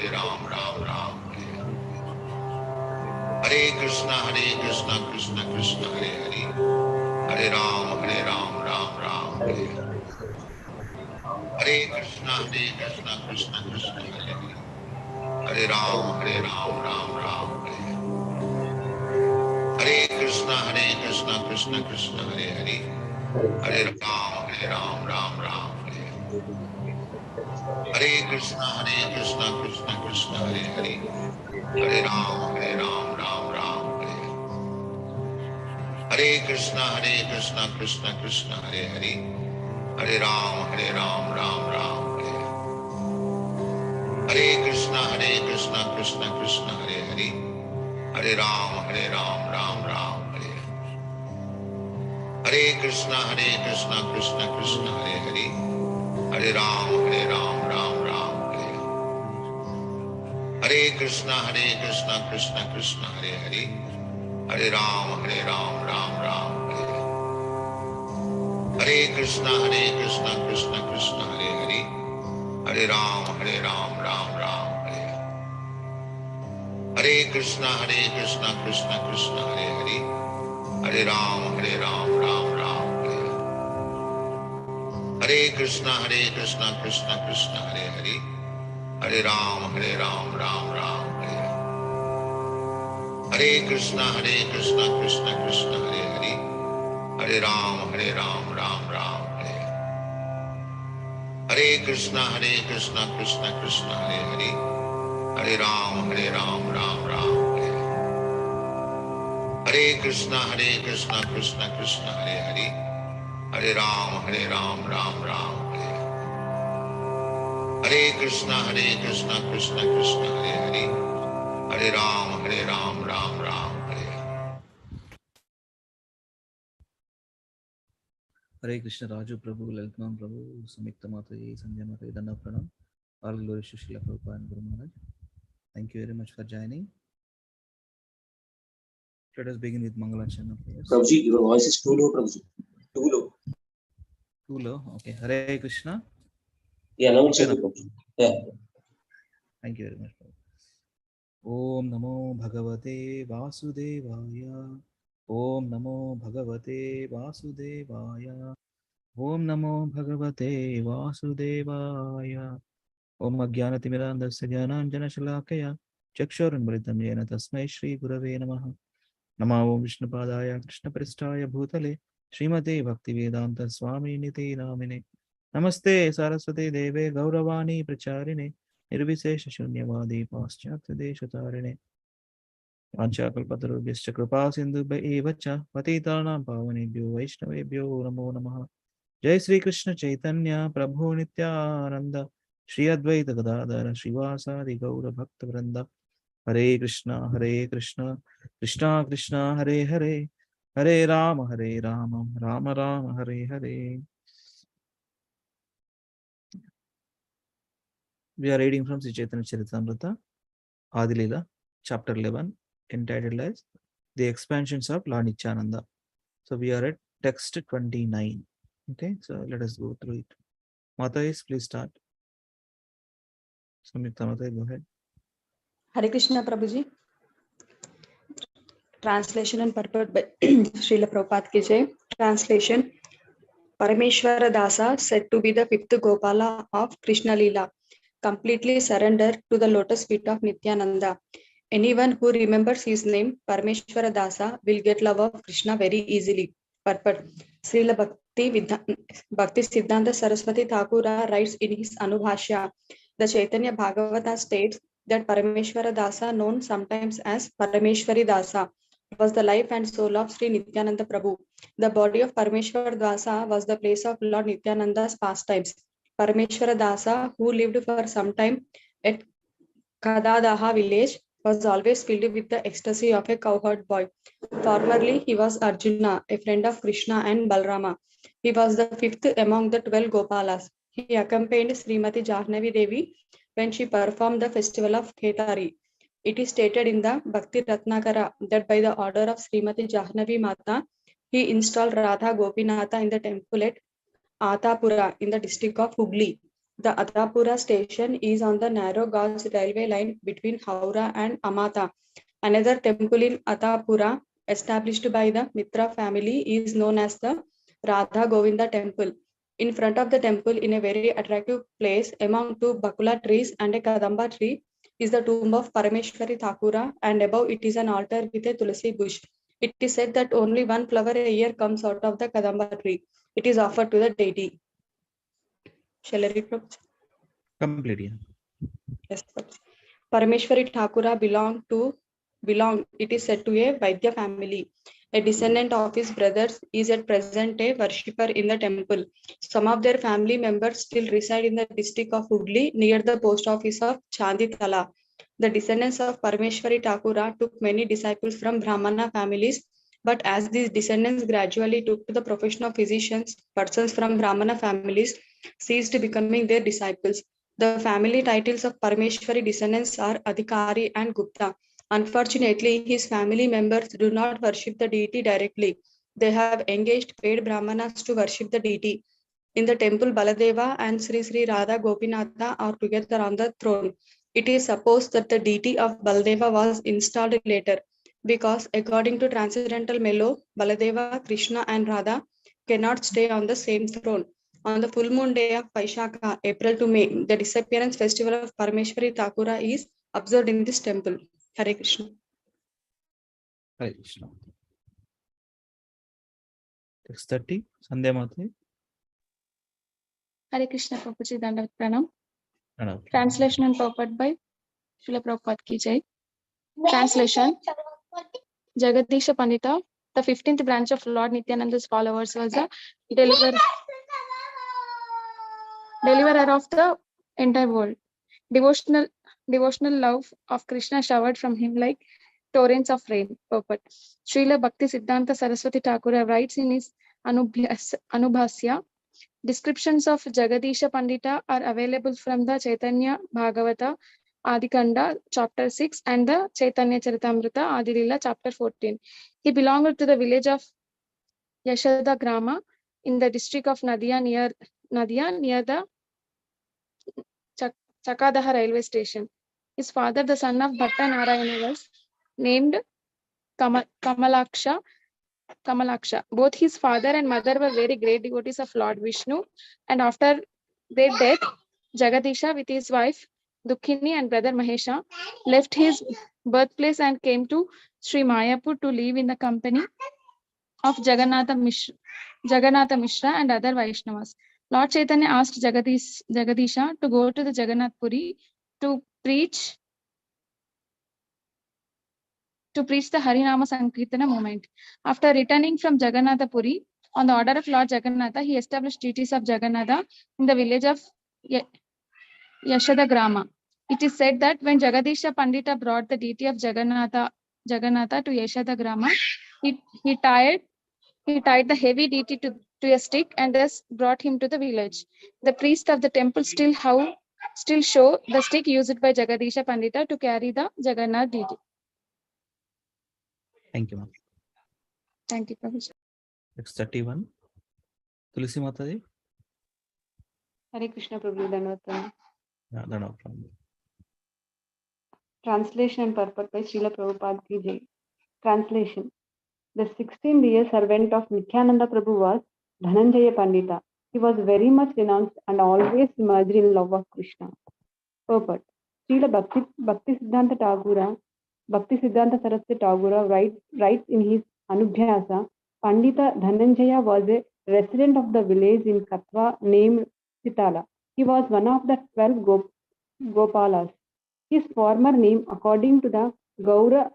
Hare Ram, Ram Ram. Hare Krishna, Hare Krishna, Krishna Krishna, Hare Hare, Hare Ram, Ram Ram. Hare Krishna, Hare Krishna, Krishna Krishna, Hare Hare, Hare Ram, Ram Ram. Hare Krishna, Hare Krishna, Krishna Krishna, Hare Hare, Hare Ram, Ram Ram. Hare Krishna, Hare Krishna, Krishna Krishna, Hare Hare, Hare Ram, Ram Ram. Hare Krishna, Hare Krishna, Krishna Krishna, Hare Hare, Hare Ram, Ram Ram. Hare Krishna, Hare Krishna, Krishna Krishna, Hare Hare, Hare Ram, Ram Ram. Hare Krishna, Hare Krishna, Krishna Krishna, Hare Hare, Hare Ram, Ram Ram. Hare Krishna, Hare Krishna, Krishna Krishna, Hare Hare, Hare Ram, Ram Ram. Hare Krishna, Hare Krishna, Krishna Krishna, Hare Hare, Hare Ram, Ram Ram, Hare Hare. Hare Krishna, Krishna Krishna, Hare Hare. Hare Ram, Ram Ram, Hare Hare. Hare Krishna, Krishna Krishna, Hare Hare. Hare Ram, Ram Ram, Hare Hare. Hare Krishna, Krishna Krishna, Hare Hare. Hare Ram, Ram Ram, Hare Hare. Hare Krishna, Krishna Krishna, Hare Hare. Hare Ram, Ram Ram, Hare Hare. Hare Krishna, Krishna Krishna, Hare Hare. Hare Ram, Ram Ram, Hare Hare. Hare Krishna, Krishna Krishna, Hare Hare. Hare Ram, Ram Ram, Hare Hare. Hare Krishna, Krishna Krishna, Hare Hare. Hare Ram, Ram Ram, Hare Hare. Hare Krishna Raju Prabhu, Lalkman Prabhu, Samyukta Mataji, Sanjay Mataji, Dana Pranam. All glory to Srila Prabhupada and Guru Maharaj. Thank you very much for joining. Let us begin with Mangalacharna prayers. Prabhuji, your voice is too low, Prabhuji. Too low. Too low. Okay. Hare Krishna. Yeah, now it's Okay, okay, Prabhuji. Yeah. Thank you very much. Om Namo Bhagavate Vasudevaya. Om Namo Bhagavate Vasudevaya. Om Namo Bhagavate Vasudevaya. Om Ajnanatimirandasya Jnananjana Shalakaya Chakshurunmritam Yena Tasmai Shri Gurave Namaha. Namo Om Vishnupadaya Krishnapristaya Bhutale Srimate Bhaktivedanta Swami Niti Namine. Namaste Saraswate Deve Gauravani Pracharine Nirvisesha Shunyavadi Paschatya Deshatarine. Vanchakalpatarubhyascha Kripa Sindhubhya eva cha Patitanam Pavanebhyo Vaishnavebhyo Namo Namaha. Jai Sri Krishna Chaitanya Prabhu Nityananda Shri Advaita Gadadhara Srivasadi Gaura Bhakta Vrinda. Hare Krishna Krishna Krishna Hare Hare Hare Rama Rama Rama Hare Hare. We are reading from Sri Chaitanya Charitamrita Adilila chapter 11 entitled as The Expansions of Lord Nityananda. So we are at text 29. Okay, so let us go through it. Matais, please start. Samyukta Matai, go ahead. Hare Krishna Prabhuji. Translation and purport by Srila Prabhupada ki jai. Translation. Parameshwara Dasa said to be the fifth Gopala of Krishna Leela, completely surrendered to the lotus feet of Nityananda. Anyone who remembers his name, Parameshwara Dasa, will get love of Krishna very easily. Purport. Srila Bhakti Siddhanta Saraswati Thakura writes in his Anubhashya, the Chaitanya Bhagavata states that Parameshwara Dasa, known sometimes as Parameshwari Dasa, was the life and soul of Sri Nityananda Prabhu. The body of Parameshwara Dasa was the place of Lord Nityananda's pastimes. Parameshwara Dasa, who lived for some time at Kadadaha village, was always filled with the ecstasy of a cowherd boy. Formerly, he was Arjuna, a friend of Krishna and Balrama. He was the fifth among the 12 Gopalas. He accompanied Srimati Jahnavi Devi when she performed the festival of Khetari. It is stated in the Bhakti Ratnakara that by the order of Srimati Jahnavi Mata, he installed Radha Gopinatha in the temple at Atapura in the district of Hugli. The Atapura station is on the narrow gauge railway line between Howrah and Amata. Another temple in Atapura, established by the Mitra family, is known as the Radha Govinda temple. In front of the temple, in a very attractive place among two bakula trees and a kadamba tree, is the tomb of Parameshwari Thakura, and above it is an altar with a tulsi bush. It is said that only one flower a year comes out of the kadamba tree. It is offered to the deity. Shall I read? Complete, yeah. Yes. Parameshwari Thakura belonged, it is said, to a Vaidya family. A descendant of his brothers is at present a worshipper in the temple. Some of their family members still reside in the district of Hugli near the post office of Chanditala. The descendants of Parameshwari Thakura took many disciples from Brahmana families, but as these descendants gradually took to the profession of physicians, persons from Brahmana families ceased becoming their disciples. The family titles of Parameshwari descendants are Adhikari and Gupta. Unfortunately, his family members do not worship the deity directly. They have engaged paid brahmanas to worship the deity. In the temple, Baladeva and Sri Sri Radha Gopinatha are together on the throne. It is supposed that the deity of Baladeva was installed later because, according to Transcendental Melo, Baladeva, Krishna, and Radha cannot stay on the same throne. On the full moon day of Vaishakha, April to May, the disappearance festival of Parameshwari Thakura is observed in this temple. Hare Krishna. Hare Krishna. Text 30, Sandhya Mataji. Hare Krishna Prabhuji Dandavat Pranam. Pranam. Translation and purport by Srila Prabhupada Ki Jai. Translation. Jagadisha Pandita, the 15th branch of Lord Nityananda's followers, was a deliverer of the entire world. Devotional love of Krishna showered from him like torrents of rain. Purport. Srila Bhakti Siddhanta Saraswati Thakura writes in his Anubhasya, descriptions of Jagadisha Pandita are available from the Chaitanya Bhagavata Adikanda chapter 6 and the Chaitanya Charitamrita Adilila chapter 14. He belonged to the village of Yashoda Grama in the district of Nadia near the Chakadaha railway station. His father, the son of Bhatta Narayana, was named Kamalaksha. Both his father and mother were very great devotees of Lord Vishnu, and after their death, Jagadisha with his wife Dukhini and brother Mahesha left his birthplace and came to Sri Mayapur to live in the company of Jagannatha Mishra and other Vaishnavas. Lord Chaitanya asked Jagadisha to go to the Jagannath Puri to preach the Harinama Sankirtana movement. After returning from Jagannatha Puri, on the order of Lord Jagannatha, he established deities of Jagannatha in the village of Yashoda Grama. It is said that when Jagadisha Pandita brought the deity of Jagannatha to Yashoda Grama, he tied the heavy deity to a stick and thus brought him to the village. The priests of the temple still show the stick used by Jagadisha Pandita to carry the Jagannath deity. Thank you, ma'am. Thank you, Professor. Text 31, Tulsi Mataji. Hare Krishna Prabhu Dandavat. Dandavat. Translation and purport by Srila Prabhupada Ki Jai. Translation. The 16th-year servant of Nityananda Prabhu was Dhananjaya Pandita. He was very much renounced and always immersed in love of Krishna. Purport. Srila Bhakti Siddhanta Saraswati Thakura writes in his Anubhyasa, Pandita Dhananjaya was a resident of the village in Katwa named Sitala. He was one of the 12 Gopalas. His former name, according to the Gaura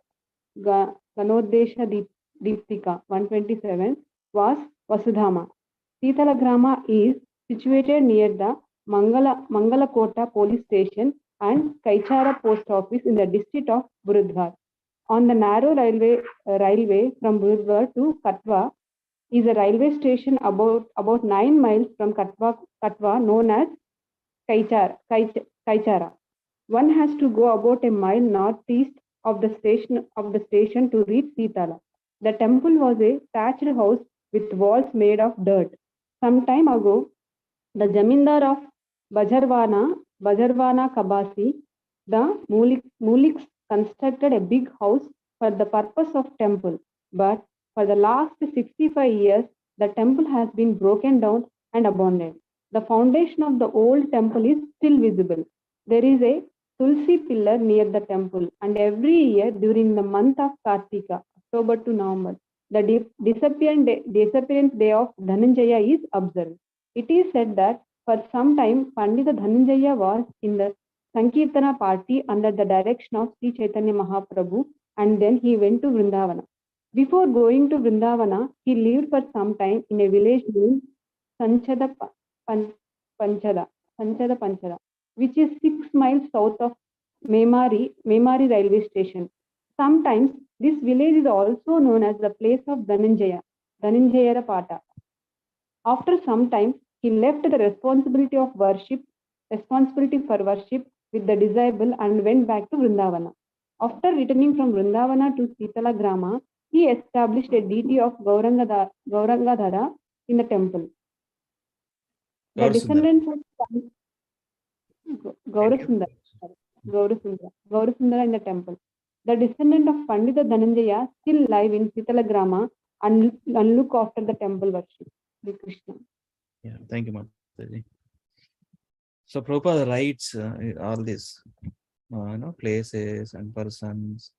Ganodesha Deeptika 127, was Vasudhama. Sitala Grama is situated near the Mangalakota police station and Kaichara post office in the district of Burudwar. On the narrow railway from Burudwar to Katwa is a railway station about 9 miles from Katwa known as Kaichara. One has to go about a mile northeast of the station to reach Sitala. The temple was a thatched house with walls made of dirt. Some time ago, the Jamindar of Bajarwana Kabasi, the Muliks constructed a big house for the purpose of temple. But for the last 65 years, the temple has been broken down and abandoned. The foundation of the old temple is still visible. There is a Tulsi pillar near the temple, and every year during the month of Kartika, October to November, the disappearance day of Dhananjaya is observed. It is said that for some time, Pandita Dhananjaya was in the Sankirtana party under the direction of Sri Chaitanya Mahaprabhu, and then he went to Vrindavana. Before going to Vrindavana, he lived for some time in a village named Sanchada Panchada, which is 6 miles south of Memari railway station. Sometimes this village is also known as the place of Dhananjaya Pata. After some time, he left the responsibility for worship with the disciple and went back to Vrindavana. After returning from Vrindavana to Sitala Grama, he established a deity of Gaurangadhara in the temple. The Gaurasundara. descendants of Gaurasundara in the temple. The descendant of Pandita Dhananjaya still live in Sitala Grama and look after the temple worship. Hare Krishna. Yeah, thank you, Mataji. So Prabhupada writes all this, places and persons,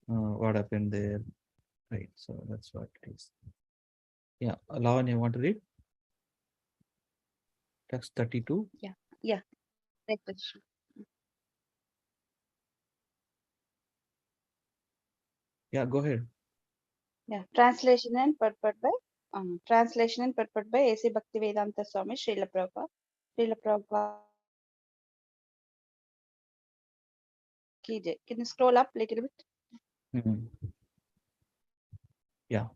what happened there, right? So that's what it is. Yeah, Lavan, you want to read? Text 32. Yeah. Hare Krishna. Yeah, go ahead. Yeah. Translation and purport by A.C. Bhaktivedanta Swami Srila Prabhupada. Srila Prabhupada ki jai. Can you scroll up a little bit? Mhm. Yeah.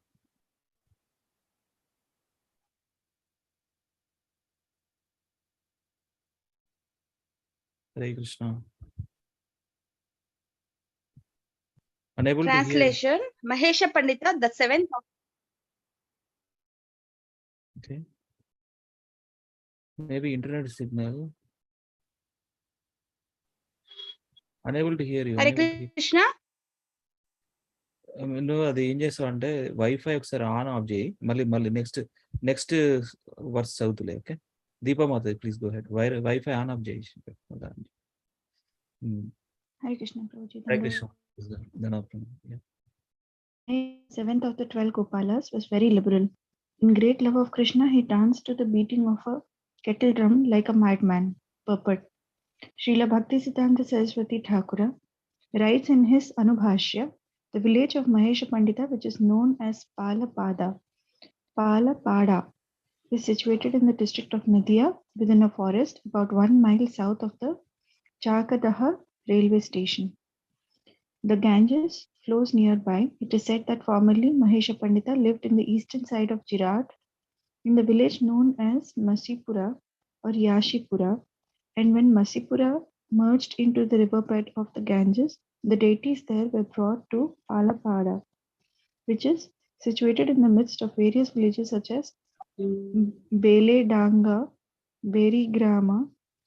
Hare Krishna. Unable to hear. Translation: Mahesha Pandita, the seventh of Okay. Maybe internet signal. Unable to hear you. Hare Unable to hear. Krishna. నువ్వు అది ఏం చేసావు అంటే wifi ఒకసారి on off చేయి, మళ్ళీ next verse చదువుతులే. Okay, Deepamata please go ahead. Wifi on off చేయి. Hare Krishna, Prabhuji. Hare Krishna. Seventh of the 12 Gopalas was very liberal. In great love of Krishna, he danced to the beating of a kettle drum like a madman. Purport. Srila Bhaktisiddhanta Saraswati Thakura writes in his Anubhashya, the village of Mahesha Pandita, which is known as Palapada, is situated in the district of Nadia within a forest about 1 mile south of the Chakadaha railway station. The Ganges flows nearby. It is said that formerly Mahesha Pandita lived in the eastern side of Jirat in the village known as Masipura or Yashipura, and when Masipura merged into the riverbed of the Ganges, the deities there were brought to Palapada, which is situated in the midst of various villages such as Beledanga, Berigrama,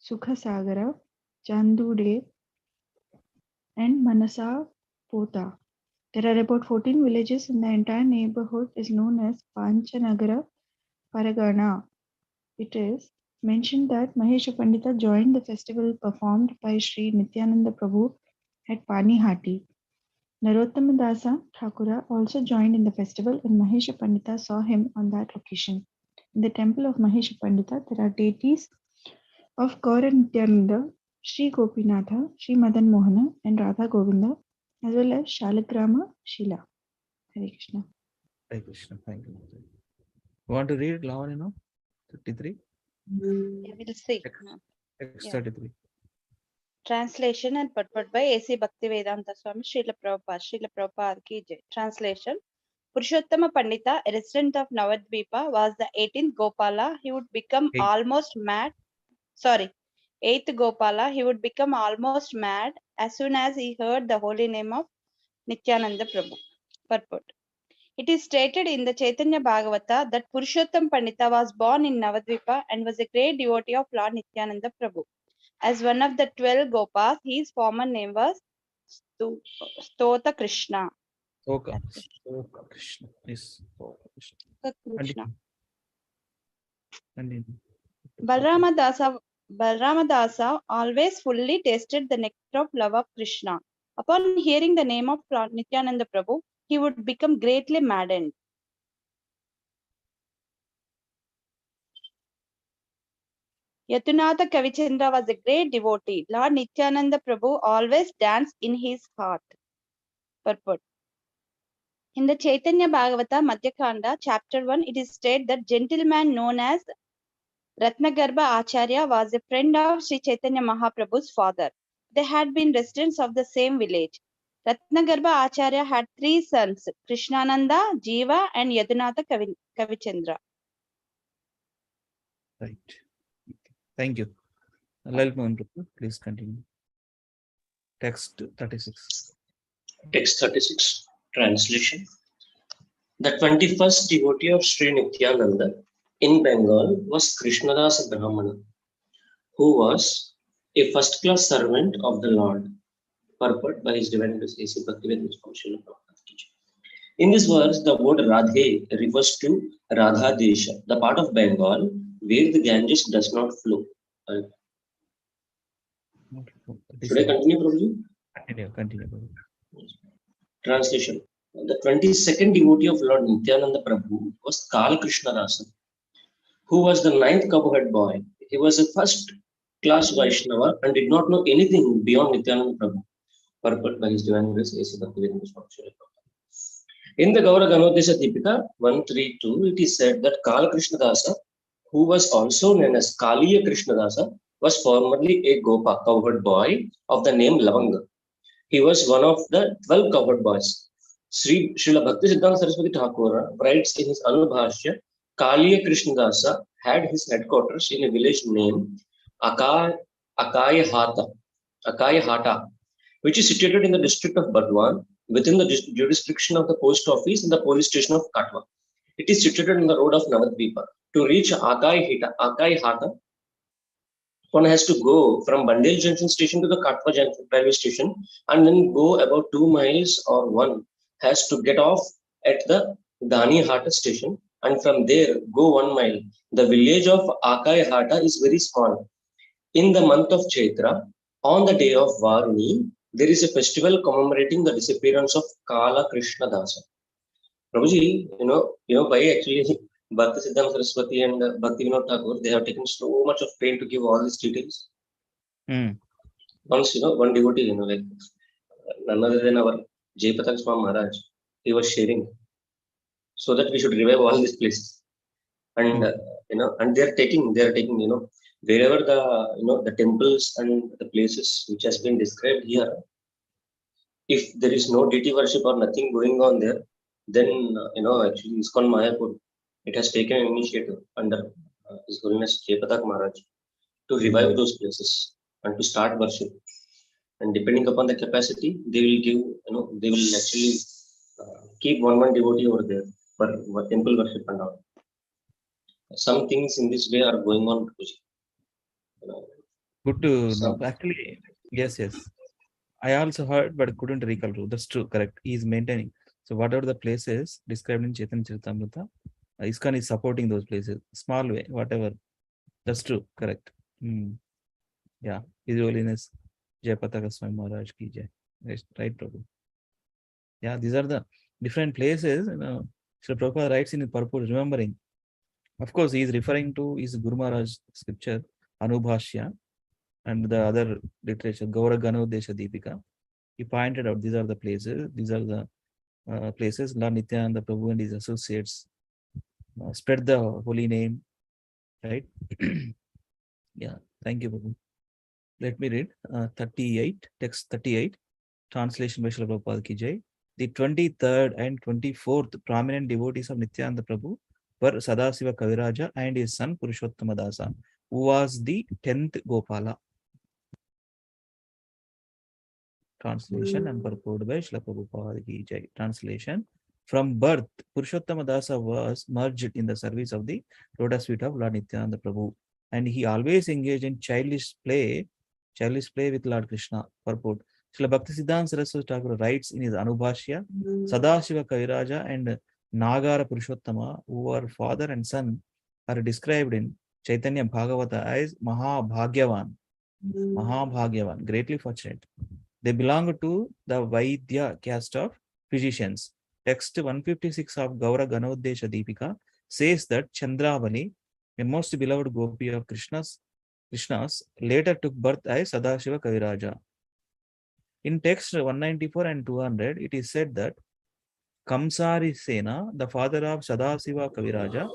Sukhasagara, Chandude, and Manasa Pota. There are about 14 villages in the entire neighborhood is known as Panchanagara Paragana. It is mentioned that Mahesha Pandita joined the festival performed by Sri Nityananda Prabhu at Panihati. Narottama Dasa Thakura also joined in the festival and Mahesha Pandita saw him on that occasion. In the temple of Mahesha Pandita, there are deities of Gaura Nityananda, Sri Gopinatha, Sri Madan Mohana, and Radha Govinda, as well as Shalagrama Shila. Hare Krishna. Hare Krishna. Thank you. You want to read Lavan, 33? Yeah, we'll see. Text 33. Translation and purport by A.C. Bhaktivedanta Swami Srila Prabhupada. Srila Prabhupada ki jai. Translation: Purushottama Pandita, a resident of Navadvipa, was the 18th Gopala. He would become almost mad. Sorry, 8th Gopala. He would become almost mad as soon as he heard the holy name of Nityananda Prabhu. Purport: It is stated in the Chaitanya Bhagavata that Purushottam Pandita was born in Navadvipa and was a great devotee of Lord Nityananda Prabhu. As one of the 12 Gopas, his former name was Stota Krishna. Stoka Krishna. Yes. Krishna. Continue. Balrama Dasa always fully tasted the nectar of love of Krishna. Upon hearing the name of Lord Nityananda Prabhu, he would become greatly maddened. Yatunatha Kavichandra was a great devotee. Lord Nityananda Prabhu always danced in his heart. Purport: In the Chaitanya Bhagavata Madhyakanda, chapter 1, it is stated that gentleman known as Ratnagarbha Acharya was a friend of Sri Chaitanya Mahaprabhu's father. They had been residents of the same village. Ratnagarbha Acharya had 3 sons, Krishnananda, Jiva, and Yadunatha Kavichandra. Right. Thank you. Lalit Mohan Prabhu, please continue. Text 36. Text 36. Translation. The 21st devotee of Sri Nityananda in Bengal was Krishnadas Brahmana, who was a first-class servant of the Lord. Purport by His Divine Grace A.C. Bhaktivedanta Swami Srila Prabhupada. In this verse, the word Radhe refers to Radha Desha, the part of Bengal where the Ganges does not flow. Should I continue, Prabhuji? Continue. Translation. The 22nd devotee of Lord Nityananda Prabhu was Kala Krishna Rasa, who was the 9th cowherd boy. He was a first-class Vaishnava and did not know anything beyond Nityananda Prabhu. Purport by His Divine Grace A.C. Bhaktivedanta Swami Srila Prabhupada. In the Gaura Ganodesha Deepika 132, it is said that Kala Krishna Dasa, who was also known as Kaliya Krishna Dasa, was formerly a Gopa, cowherd boy of the name Lavanga. He was one of the 12 cowherd boys. Srila Bhaktisiddhanta Saraswati Thakur writes in his Anubhashya, Kaliya Krishna Dasa had his headquarters in a village named Akayahata, which is situated in the district of Burdwan, within the jurisdiction of the post office and the police station of Katwa. It is situated on the road of Navadvipa. To reach Akayahata, one has to go from Bandel Junction station to the Katwa Junction railway station and then go about 2 miles, or one has to get off at the Dhanihata station and from there go 1 mile. The village of Akayahata is very small. In the month of Chaitra, on the day of Varuni, there is a festival commemorating the disappearance of Kala Krishna Dasa. Prabhuji, why actually Bhaktisiddhanta Saraswati and Bhakti Vinod Thakur, they have taken so much of pain to give all these details. Once, one devotee, like none other than our Jayapatak Swami Maharaj, he was sharing so that we should revive all these places. And, and they're taking, wherever the temples and the places which has been described here, if there is no deity worship or nothing going on there, then, actually ISKCON Mayapur, it has taken an initiative under His Holiness Jayapatak Maharaj to revive those places and to start worship. And depending upon the capacity, they will give, they will actually keep one devotee over there for temple worship and all. Some things in this way are going on. Good to know. Actually, yes. I also heard, but couldn't recall. That's true, correct. He is maintaining. So whatever the places described in Chaitanya Charitamrita, ISKCON is supporting those places, small way, whatever. That's true, correct. Yeah, His Holiness Jayapataka Swami Maharaj ki jai. Right, Prabhu. Yeah, these are the different places. Srila Prabhupada writes in his purport, remembering. Of course, he is referring to his Guru Maharaj scripture, Anubhashya, and the other literature, Gaura Ganodesha Deepika. He pointed out these are the places. These are the places Lord Nityananda Prabhu and his associates spread the holy name, right? Yeah, thank you, Prabhu. Let me read 38, text 38, translation by Srila Prabhupada ki jai. The 23rd and 24th prominent devotees of Nityananda Prabhu were Sadasiva Kaviraja and his son Purushottama Dasa, who was the 10th Gopala. Translation and purport by Srila Prabhupada ki jai. Translation. From birth, Purushottama Dasa was merged in the service of the lotus feet of Lord Nityananda Prabhu, and he always engaged in childish play with Lord Krishna. Purport. Srila Bhaktisiddhanta Saraswati Thakur writes in his Anubhashya, Sadashiva Kaviraja and Nagara Purushottama, who are father and son, are described in Chaitanya Bhagavata as Mahabhagyavan, greatly fortunate. They belong to the Vaidya caste of physicians. Text 156 of Gaura Ganodesha Deepika says that Chandravali, a most beloved gopi of Krishna's, later took birth as Sadashiva Kaviraja. In text 194 and 200, it is said that Kamsari Sena, the father of Sadasiva Kaviraja,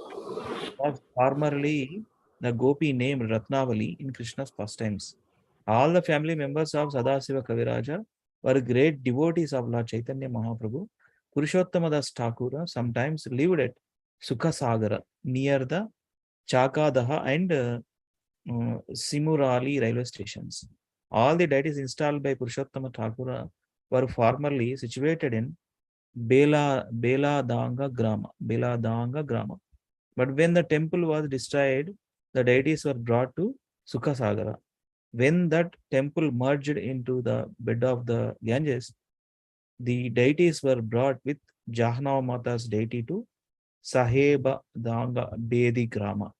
was formerly the gopi named Ratnavali in Krishna's pastimes. All the family members of Sadasiva Kaviraja were great devotees of Lord Chaitanya Mahaprabhu. Purushottama Das Thakur sometimes lived at Sukhasagara near the Chakadaha and Simurali railway stations. All the deities installed by Purushottama Thakura were formerly situated in Beladanga Grama. But when the temple was destroyed, the deities were brought to Sukhasagara. When that temple merged into the bed of the Ganges, the deities were brought with Jahnava Mata's deity to Saheba Danga Bedi Grama.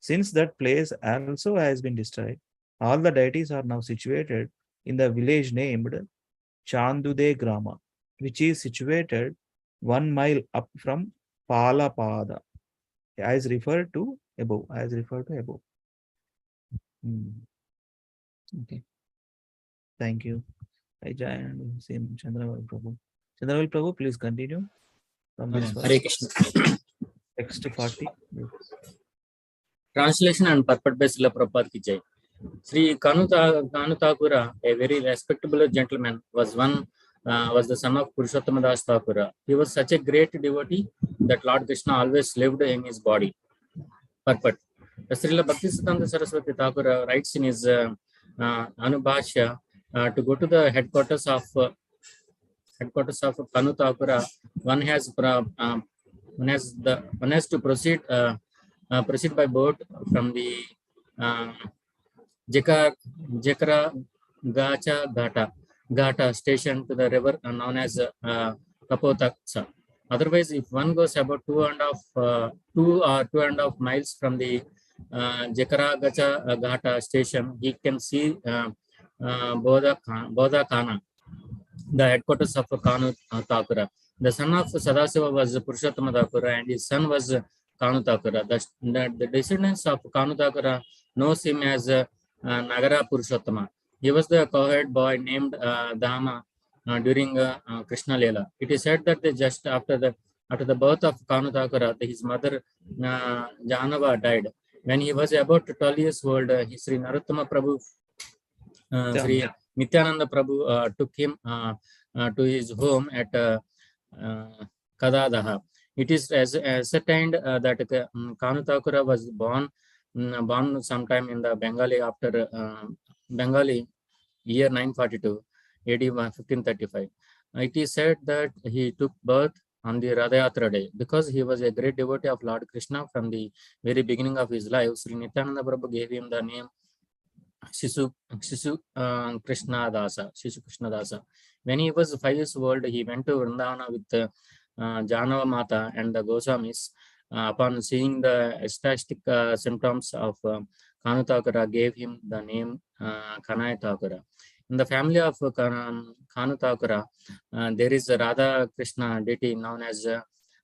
Since that place also has been destroyed, all the deities are now situated in the village named Chandude Grama, which is situated 1 mile up from Palapada, as referred to above. Okay. Thank you. I joined same Chandraval Prabhu. Chandraval Prabhu, please continue from this Hare verse. Krishna. Text 40. Translation and purport by Srila Prabhupada ki jai. Sri Kanu Thakura, a very respectable gentleman, was the son of Purushottama Das Thakura. He was such a great devotee that Lord Krishna always lived in his body. Purport. Srila Bhaktisiddhanta Saraswati Thakura writes in his Anubhashya to go to the headquarters of Kanu Thakura. One has to proceed by boat from the Jakara Gata station to the river known as Kapotaksa. Otherwise, if one goes about 2.5 miles from the Jakaragacha Gata station, he can see Bodha Kana, the headquarters of Kanu Thakura. The son of Sadasiva was Purushottama Thakura and his son was Kanu Thakura. The descendants of Kanu Thakura knows him as Nagara Purushottama. He was the cowherd boy named Dama during Krishna Leela. It is said that just after the birth of Kanu Thakura, his mother Janava died. When he was about 12 years old, Sri Narottama Prabhu, Sri Nityananda Prabhu took him to his home at Kadadaha. It is ascertained that Kanu Thakura was born sometime in the Bengali year 942, AD 1535. It is said that he took birth on the Radhayatra day. Because he was a great devotee of Lord Krishna from the very beginning of his life, Sri Nityananda Prabhu gave him the name Shisu Krishna Dasa. When he was 5 years old, he went to Vrindavana with Janava Mata and the Goswamis. Upon seeing the ecstatic symptoms of Kanu Thakura, gave him the name Kanai Thakura. In the family of Kanu Thakura, there is a Radha Krishna deity known as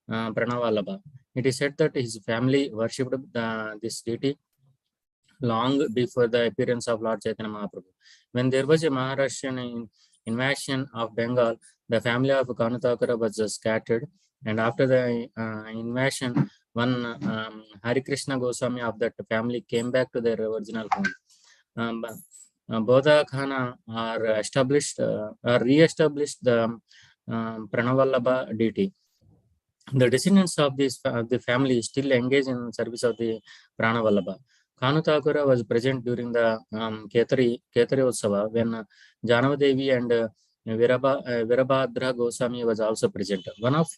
Pranavalabha. It is said that his family worshipped this deity long before the appearance of Lord Chaitanya Mahaprabhu. When there was a Maharashtrian invasion of Bengal, the family of Kanu Thakura was scattered, and after the invasion, one Hari Krishna Goswami of that family came back to their original home. Bodha Khana re-established the Pranavallabha deity. The descendants of the family still engage in service of the Pranavallabha. Kanu Thakura was present during the Ketari Utsava when Janavadevi and Virabhadra Goswami was also present. One of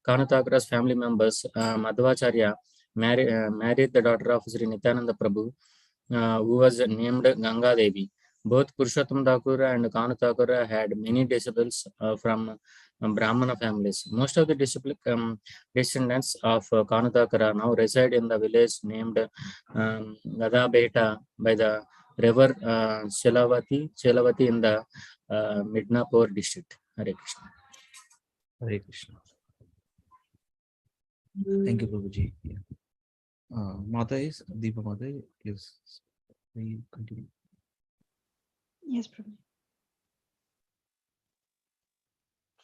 Kanu Thakura's family members, Madhvacharya, married the daughter of Sri Nityananda Prabhu, who was named Ganga Devi. Both Purushottam Thakura and Kanu Thakura had many disciples from Brahmana families. Most of the descendants of Kanu Thakura now reside in the village named Gadabeta by the river Chelavati in the Midnapur district. Hare Krishna. Hare Krishna. Thank you, Prabhuji. Mata is Deepa Mata is. We continue. Yes, Prabhu.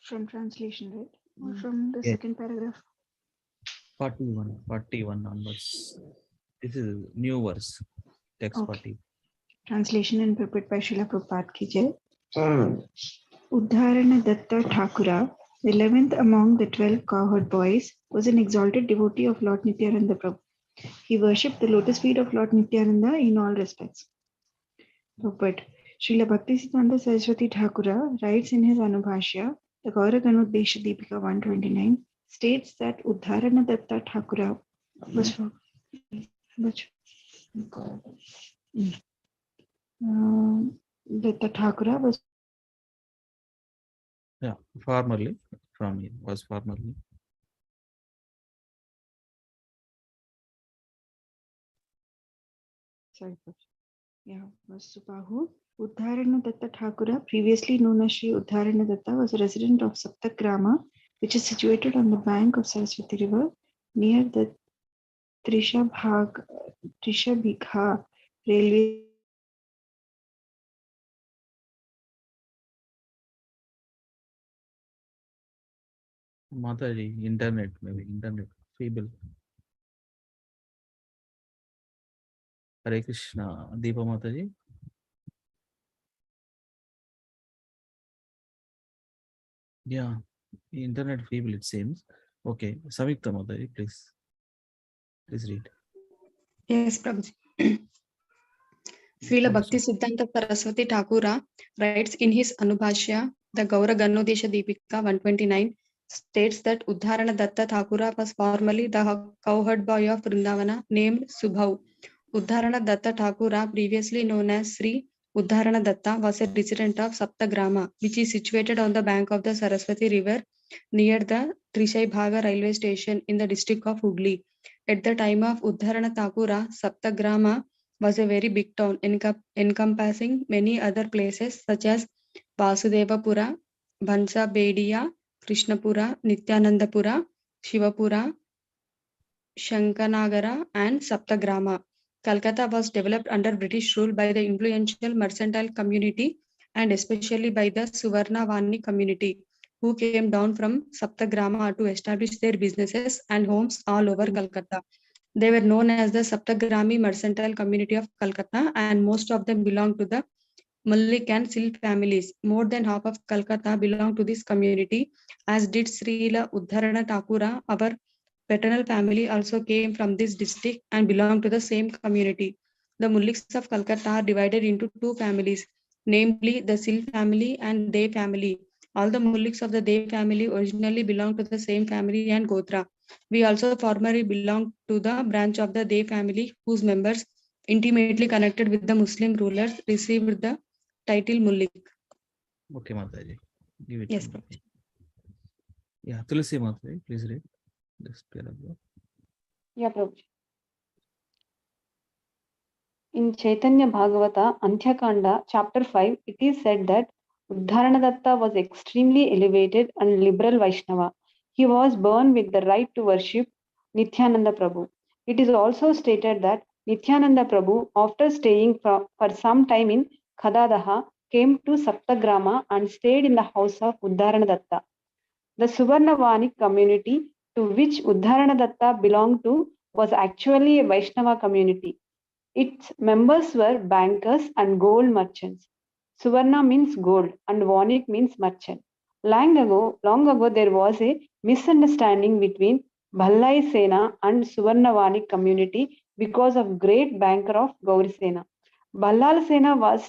From translation, right? Or from the second paragraph? 41 onwards. This is new verse. Text 40. Translation and purport by Srila Prabhupada ki jai. Uddharana Datta Thakura, the 11th among the 12 cowherd boys, was an exalted devotee of Lord Nityananda Prabhu. He worshipped the lotus feet of Lord Nityananda in all respects. Purport. Srila Bhaktisiddhanta Saraswati Thakura writes in his Anubhashya, the Gauraganodesha Deepika 129, states that Uddharana Datta Thakura was Datta Thakura was formerly was formerly. was Subahu. Uddharana Datta Thakura, previously known as Sri Uddharana Datta, was a resident of Saptagrama, which is situated on the bank of Saraswati River near the Trishabhigha railway. Mataji, internet, maybe internet, feeble. Hare Krishna, Deepa Mataji. Yeah, internet feeble it seems. Okay, Savikta Mataji, please read. Yes, Prabhuji. Srila Bhakti Siddhanta Saraswati Thakura writes in his Anubhashya, the Gaura Ganodesha Deepika 129, states that Uddharana Datta Thakura was formerly the cowherd boy of Vrindavana named Subhav. Uddharana Datta Thakura, previously known as Sri Uddharana Datta, was a resident of Saptagrama, which is situated on the bank of the Saraswati River near the Trishaibhaga railway station in the district of Hugli. At the time of Uddharana Thakura, Saptagrama was a very big town encompassing many other places such as Vasudevapura, Bansa Bedia, Krishnapura, Nityanandapura, Shivapura, Shankanagara, and Saptagrama. Calcutta was developed under British rule by the influential mercantile community and especially by the Suvarnavani community, who came down from Saptagrama to establish their businesses and homes all over Calcutta. They were known as the Saptagrami mercantile community of Calcutta, and most of them belonged to the Mullik and Sil families. More than half of Calcutta belonged to this community, as did Srila Uddharana Thakura. Our paternal family also came from this district and belonged to the same community. The Mulliks of Calcutta are divided into two families, namely the Sil family and Dey family. All the Mulliks of the Dey family originally belonged to the same family and Gotra. We also formerly belonged to the branch of the Dey family, whose members, intimately connected with the Muslim rulers, received the title Mullik. Okay, Mataji. Give it Yes, to me. Yeah, Tulsi Mataji, please read this paragraph. Yeah, Prabhu. In Chaitanya Bhagavata, Antyakanda, chapter 5, it is said that Uddharanadatta was extremely elevated and liberal Vaishnava. He was born with the right to worship Nityananda Prabhu. It is also stated that Nityananda Prabhu, after staying for some time in Khadadaha, came to Saptagrama and stayed in the house of Uddharanadatta. The Suvarnavani community to which Uddharanadatta belonged to was actually a Vaishnava community. Its members were bankers and gold merchants. Suvarna means gold and Vanik means merchant. Long ago, there was a misunderstanding between Bhallai Sena and Suvarnavani community because of great banker of Gauri Sena. Ballal Sena was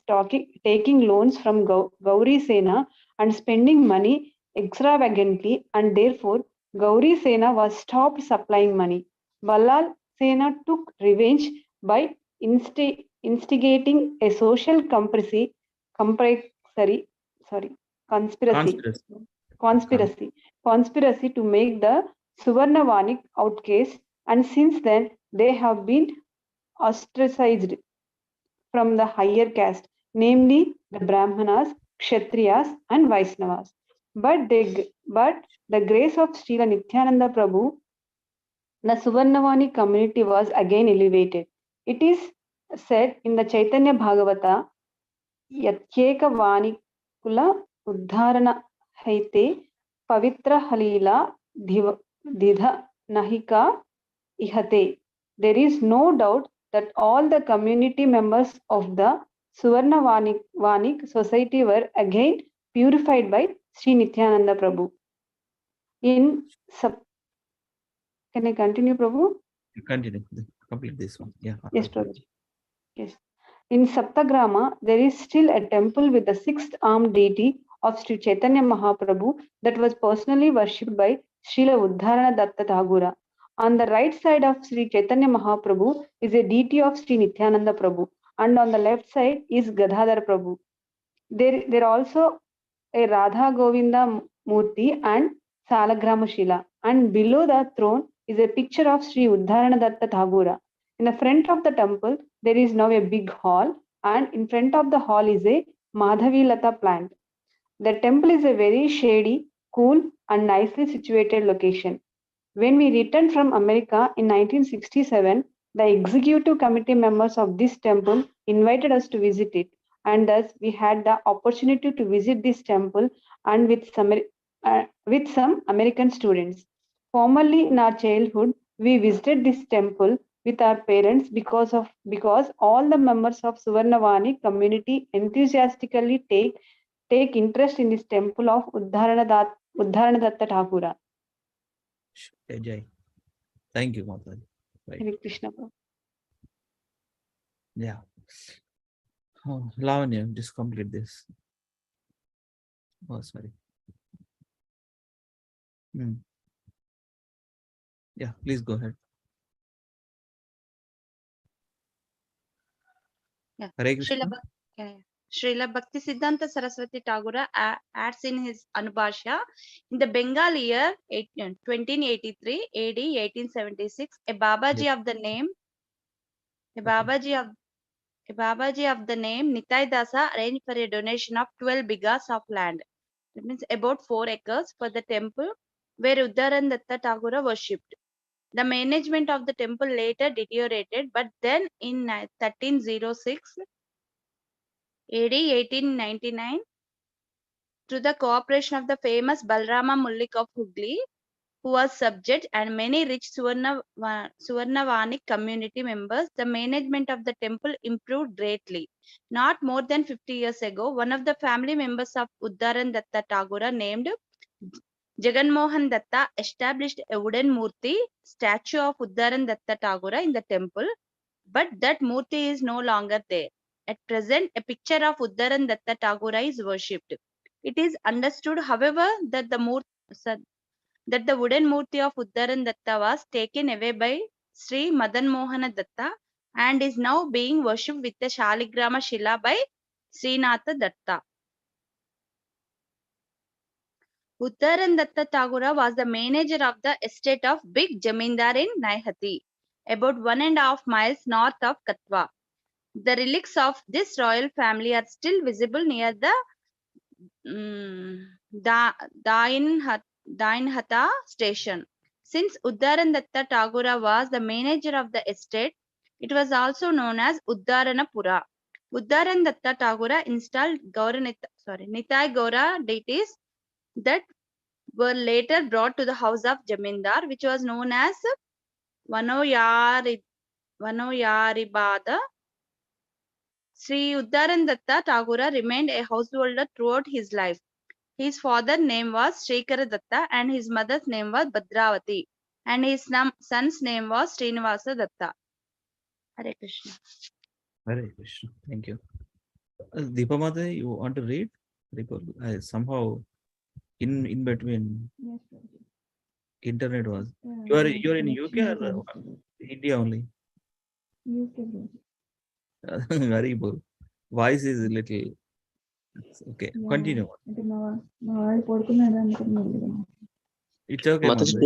taking loans from Gauri Sena and spending money extravagantly, and therefore Gauri Sena was stopped supplying money. Ballal Sena took revenge by instigating a social conspiracy to make the Suvarnavanik outcast, and since then they have been ostracized from the higher caste, namely the Brahmanas, Kshatriyas, and Vaisnavas. But the grace of Srila Nityananda Prabhu, the Suvarnavani community was again elevated. It is said in the Chaitanya Bhagavata, Yatyeka Vanikula Uddharana Haite Pavitra Halila Didha Nahika Ihate. There is no doubt that all the community members of the Suvarna Vanik society were again purified by Sri Nityananda Prabhu. Can I continue, Prabhu? Continue. Complete this one. Yeah. Yes, Prabhu. Yes. In Saptagrama, there is still a temple with the sixth armed deity of Sri Chaitanya Mahaprabhu that was personally worshipped by Srila Uddharana Datta Thagura. On the right side of Sri Chaitanya Mahaprabhu is a deity of Sri Nityananda Prabhu, and on the left side is Gadadhar Prabhu. There also a Radha Govinda Murti and Salagrama Shila, and below the throne is a picture of Sri Uddharana Datta Thagura. In the front of the temple, there is now a big hall, and in front of the hall is a Madhavi Lata plant. The temple is a very shady, cool, and nicely situated location. When we returned from America in 1967, the executive committee members of this temple invited us to visit it, and thus we had the opportunity to visit this temple and with some American students. Formerly in our childhood, we visited this temple with our parents because all the members of Suvarnavani community enthusiastically take interest in this temple of Uddharana Datta Thakura. Jai. Thank you, Mataji. Right. Hare Krishna. Yeah. Oh, Lavanya, just complete this. Oh, sorry. Yeah, please go ahead. Yeah. Hare Krishna. Srila Bhakti Siddhanta Saraswati Tagore adds in his Anubhashya, in the Bengal year 1283 AD 1876, a Babaji of the name Nitai Dasa arranged for a donation of 12 bighas of land. That means about 4 acres for the temple where Uddharan Datta Tagore worshipped. The management of the temple later deteriorated, but then in 1306 AD 1899, through the cooperation of the famous Balrama Mullik of Hugli, who was subject, and many rich Suvarnavani community members, the management of the temple improved greatly. Not more than 50 years ago, one of the family members of Uddharan Datta Tagore named Jaganmohan Datta established a wooden murti statue of Uddharan Datta Tagore in the temple, but that murti is no longer there. At present, a picture of Uddharan Datta Tagore is worshipped. It is understood, however, that the wooden murti of Uddharan Datta was taken away by Sri Madan Mohana Datta and is now being worshipped with the Shaligrama Shila by Srinatha Datta. Uddharan Datta Tagore was the manager of the estate of Big Jamindar in Naihati, about 1.5 miles north of Katwa. The relics of this royal family are still visible near the Dainhata station. Since Uddharan Datta Tagore was the manager of the estate, it was also known as Uddharanapura. Uddharan Datta Tagore installed Nitai Gaura deities that were later brought to the house of Jamindar, which was known as Vanoyaribada. Sri Uddharan Datta Tagore remained a householder throughout his life. His father's name was Shrikara Datta and his mother's name was Bhadravati, and his son's name was Srinivasa Datta. Hare Krishna. Hare Krishna. Thank you. Deepa Mata, you want to read? Somehow in between Yes, Prabhuji. internet was. Yeah, You're in UK connection or was unstable. India only? UK, Prabhuji. Haribol. Voice is a little. Okay, Yeah. continue. అంటే మా వాళ్ళు పడుకున్నాడు అనుకున్నాను. It's okay, Mataji, Mata.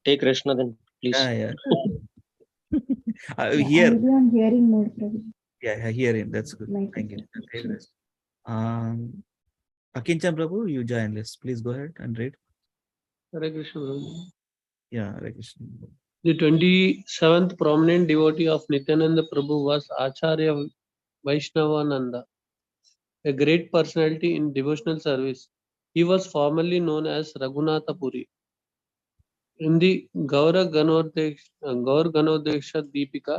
take Krishna then, please. Yeah. Yeah, Here. I will be on hearing mode, Prabhuji. Yeah, hearing. That's good. Thank you. Okay, Akinchan Prabhu, you join us. Please go ahead and read. Hare Krishna. Yeah, Hare Krishna. The 27th prominent devotee of Nityananda Prabhu was Acharya Vaishnavananda, a great personality in devotional service. He was formerly known as Raghunatha Puri. In the Gaur Ganodeksha Deepika,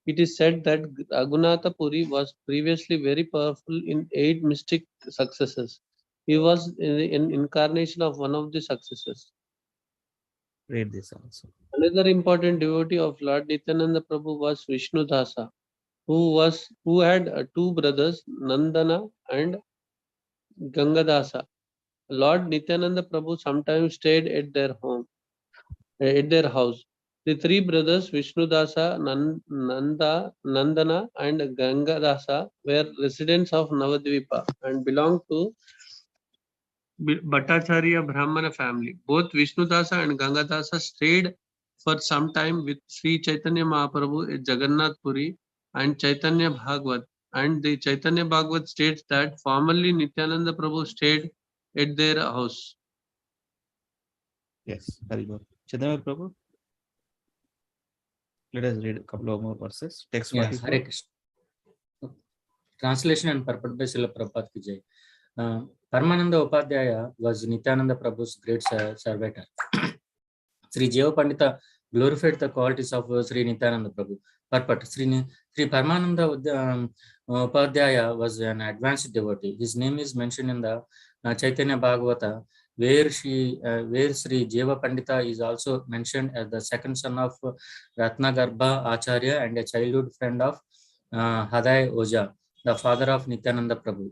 it is said that Raghunatha Puri was previously very powerful in 8 mystic successes. He was an incarnation of one of the successors. Read this also. Another important devotee of Lord Nityananda Prabhu was Vishnu Dasa. who had two brothers, Nandana and Gangadasa. Lord Nityananda Prabhu sometimes stayed at their house. The three brothers Vishnudasa, Nandana and Gangadasa were residents of Navadvipa and belonged to Bhattacharya Brahmana family. Both Vishnudasa and Gangadasa stayed for some time with Sri Chaitanya Mahaprabhu at Jagannath Puri and Chaitanya Bhagavad. And the Chaitanya Bhagavad states that formerly Nityananda Prabhu stayed at their house. Yes, very good. Chaitanya Prabhu, let us read a couple of more verses. Text Yeah, 44. Hare Krishna. Translation and purport by Srila Prabhupada ki jai. Paramananda Upadhyaya was Nityananda Prabhu's great servitor. Sri Jeva Pandita glorified the qualities of Sri Nityananda Prabhu. Purport: Sri Paramananda Upadhyaya was an advanced devotee. His name is mentioned in the Chaitanya Bhagavata, where Sri Jeva Pandita is also mentioned as the second son of Ratnagarbha Acharya and a childhood friend of Haday Oja, the father of Nityananda Prabhu.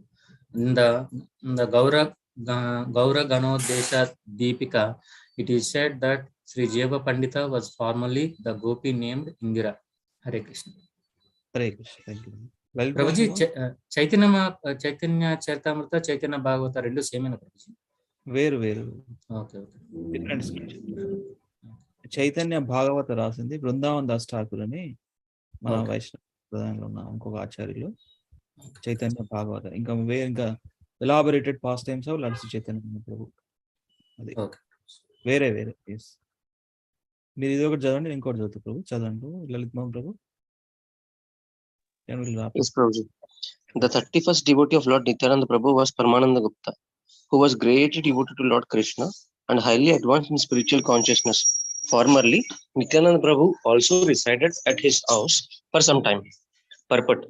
In the Gaura Ganodesha Deepika, it is said that Sri Jeva Pandita was formerly the gopi named Indira. Hare Krishna. Hare Krishna. Thank you. Well, Prabhuji, Chaitanya Charitamrita, Chaitanya Bhagavata, rendu same na Prabhuji? వేరు Okay. Different Chaitanya భాగవత రాసింది బృందావన్ దాస్ ఠాకూర్ అని మన వైష్ణవ ప్రధానంలో ఉన్న ఇంకొక ఆచార్యులు. చైతన్య భాగవత ఇంకా elaborated pastimes of lord Sri Chaitanya Prabhu. అది వేరే ఎస్. మీరు ఇది ఒకటి చదవండి, నేను ఇంకోటి చదువుతా ప్రభు. చదవండి లలిత్ మోహన్ ప్రభు. Yes, Prabhuji. The 31st devotee of Lord Nityananda Prabhu was Paramananda Gupta, who was greatly devoted to Lord Krishna and highly advanced in spiritual consciousness. Formerly, Nityananda Prabhu also resided at his house for some time. Purport: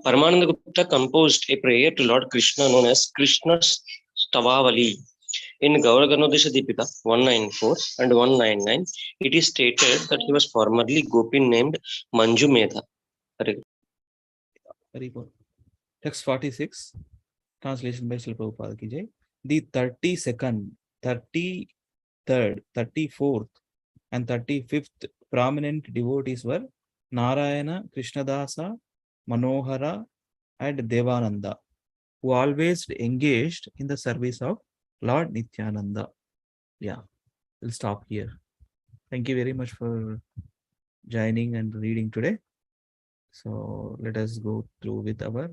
Paramananda Gupta composed a prayer to Lord Krishna known as Krishna's Stavavali. In Gaura Ganodesha Deepika 194 and 199, it is stated that he was formerly gopi named Manju Medha. Very good. Text 46, translation by Srila Prabhupada ki jai. The 32nd, 33rd, 34th and 35th prominent devotees were Narayana, Krishnadasa, Manohara and Devananda, who always engaged in the service of Lord Nityananda. Yeah, we'll stop here. Thank you very much for joining and reading today. So let us go through with our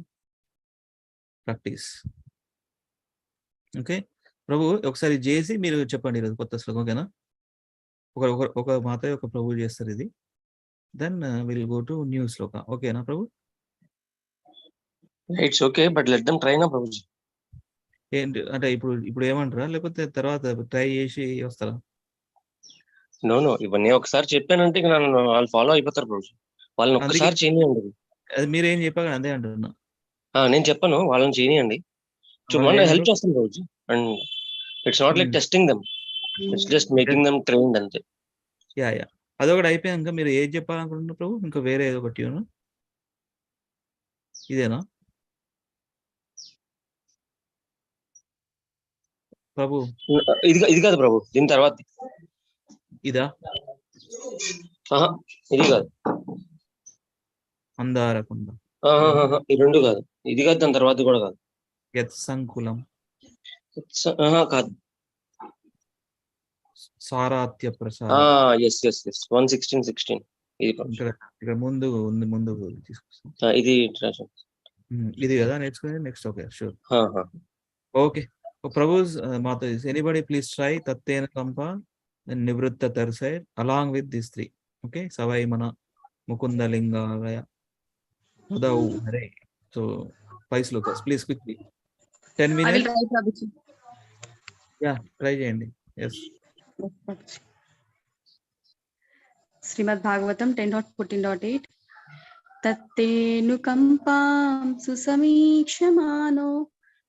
practice. Okay Prabhu, ఒకసారి చేసి మీరు చెప్పండి ఈరోజు కొత్త శ్లోకం. ఓకేనా? ఒక మాత ఒక ప్రభు చేస్తారు ఇది. Then will go to new shloka. ఓకేనా Prabhu? It's okay, but let them try na Prabhuji. ఏంటి అంటే ఇప్పుడు ఏమంటారా, లేకపోతే తర్వాత ట్రై చేసి వస్తారా? No, ఇవన్నీ ఒకసారి చెప్పానంటే వాళ్ళు ఫాలో అయిపోతారు Prabhuji. వాళ్ళని ఒక్కసారి చేయనియండి. అది మీరేం చెప్పాక అదే అంటున్నా. నేను చెప్పాను, వాళ్ళని చేయనియండి. చూడండి, హెల్ప్ చేస్తాను Prabhuji. And it's not like testing them. It's just making them trained అంతే. యా అదొకటి అయిపోయాక మీరు ఏం చెప్పాలనుకుంటున్నారు ప్రభు? ఇంకా వేరే ఏదో ఒకటి ఇదేనా ప్రభు? ఇది కాదు ప్రభు, దీని తర్వాత ఇదా? ఇది కాదు. అందారకుండ ఈ రెండు కాదు. ఇది కాదు, దాని తర్వాత కూడా కాదు. యత్సంకులం కాదు. సారాత్య ప్రసాద్. 116 ఇక్కడ ముందు తీసుకొస్తాం. ఇది కదా నేర్చుకునేది. Next okay sure. Okay Prabhus mata, anybody please try తత్తేన కంప నివృత్త తర్సై అలాంగ్ విత్ దిస్ 3. ఓకే, సవై మన ముకుంద లింగాయ ఉదౌ హరే. So 5 shlokas please quickly. 10 minutes. Yeah try చేయండి. ఎస్. శ్రీమద్ భాగవతం 10.14.8 తత్తేనుకంపాం సుసమీక్షమానో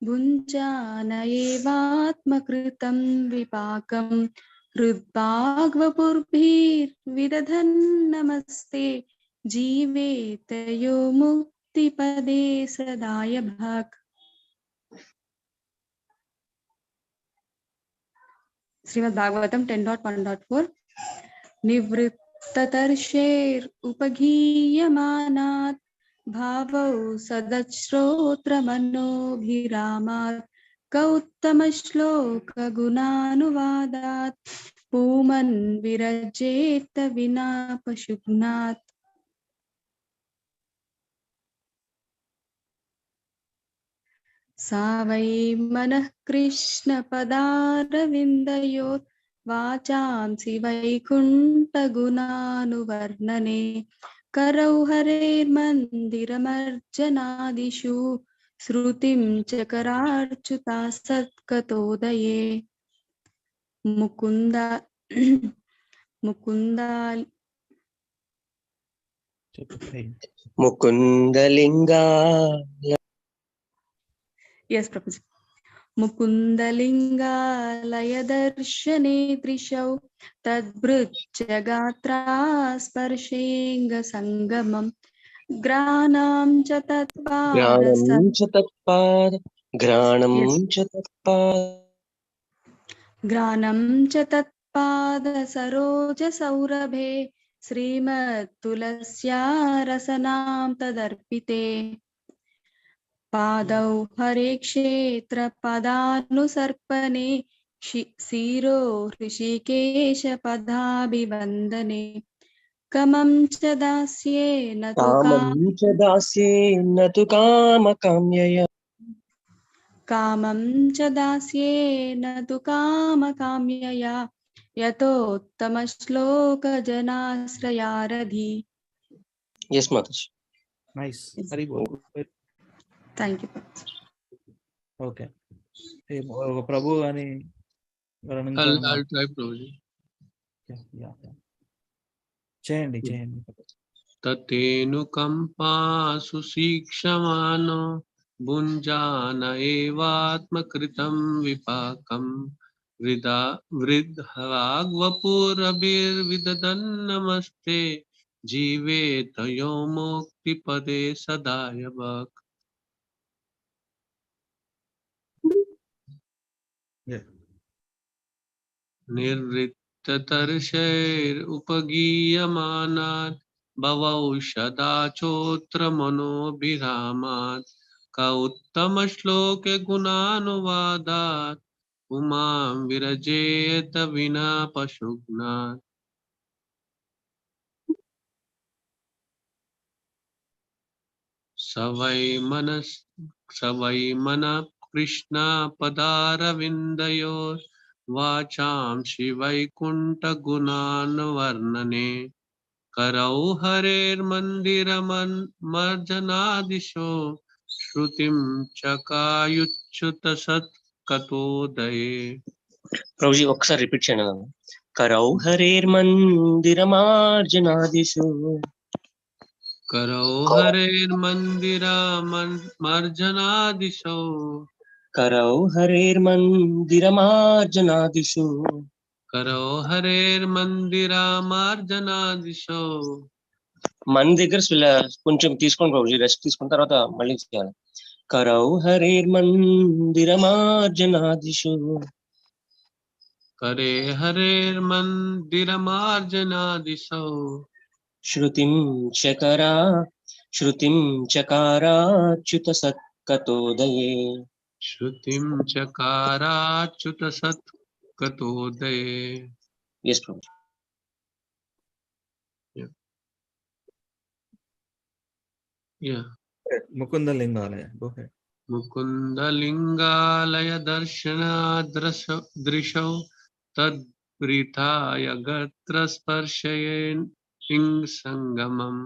భుంజానయేవాత్మకృతం విపాకం హృద్భాగవపుర్భిర్విదధన్ నమస్తే జీవేతయో मुक्तिपदे सदाय भक्। श्रीमद् भागवतम 10.1.4 निवृत्ततर्षेर् उपगीयमानात् भावौ सदश्रोत्रमनोभिरामात् कौत्तमश्लोकगुणानुवादात् पुमन् विरजेत विना पशुघ्नात्। सा वै मनः कृष्णपदारविन्दयोः वाचांसि वैकुण्ठगुणानुवर्णने करौ हरेर्मन्दिरमर्जनादिषु श्रुतिं चकरार्च्युता सत्कतोदये। Mukunda मुकुन्दलिङ्गा Yes, Prabhuji. मुकुन्दलिङ्गालयदर्शने दृशौ तद्भृत्यगात्रा स्पर्शेऽङ्गसङ्गमम् ग्राणां च तत्पाद घ्राणं च तत्पाद घ्राणं च तत्पाद ग्राणं च तत्पाद सरोजसौरभे श्रीमत्तुलस्या रसनां तदर्पिते पादौ हरे क्षेत्र पदानुसर्पणे शिरो ऋषिकेश पदाभिवन्दने कमं च दास्ये न तु कामं च दास्ये न तु कामकाम्यया कामं च दास्ये न तु कामकाम्यया यतोत्तमश्लोकजनाश्रयारधि। Yes, Mataji. Nice. Very good. Thank you. Okay. Prabhu ani I'll try, Prabhuji. Yeah. చేయండి. ततेऽनुकम्पासु शिक्षमानो भुञ्जान एवात्मकृतं विपाकम् वृद्धाग्वपुरभिर्विदधन्नमस्ते जीवेत यो मुक्तिपदे सदाय भक्। निर्वृत्ततर्षैरुपगीयमानात् भवौषधाचोत्र मनोभिरामात् क उत्तमश्लोके गुणानुवादात् उमां विरजेत विना पशुघ्नात्। स वै मनः कृष्णपदारविन्दयोः वाचां शिवैकुण्ठगुणानुवर्णने करौ हरेर्मन्दिरमर्जनादिशो श्रुतिं चकायुच्युत सत्कतोदये। Prabhuji, ఒకసారి రిపీట్ చేయండి. करौ हरेर्मन्दिरमार्जनादिषु करौ हरेर्मन्दिरमर्जनादिशो करौ हरेर्मन्दिरमार्जनादिषु करौ हरेर्मन्दिरमार्जनादिशो మన దగ్గర కొంచెం తీసుకోండి ప్రభుజీ, రెస్ట్ తీసుకున్న తర్వాత మళ్ళీ చేయాలి. करौ हरेर्मन्दिरमार्जनादिषु करे हरेर्मन्दिरमार्जनादिशो श्रुतिं चकाराच्युत सत्कतोदये। श्रुतिं चकाराच्युत सत्कतोदये। Yes, Prabhu. Yeah. Mukundalingalaya. Go ahead. मुकुन्दलिङ्गालय दर्शनादृशौ तद्वृथाय गत्र स्पर्शयेन् सङ्गमम्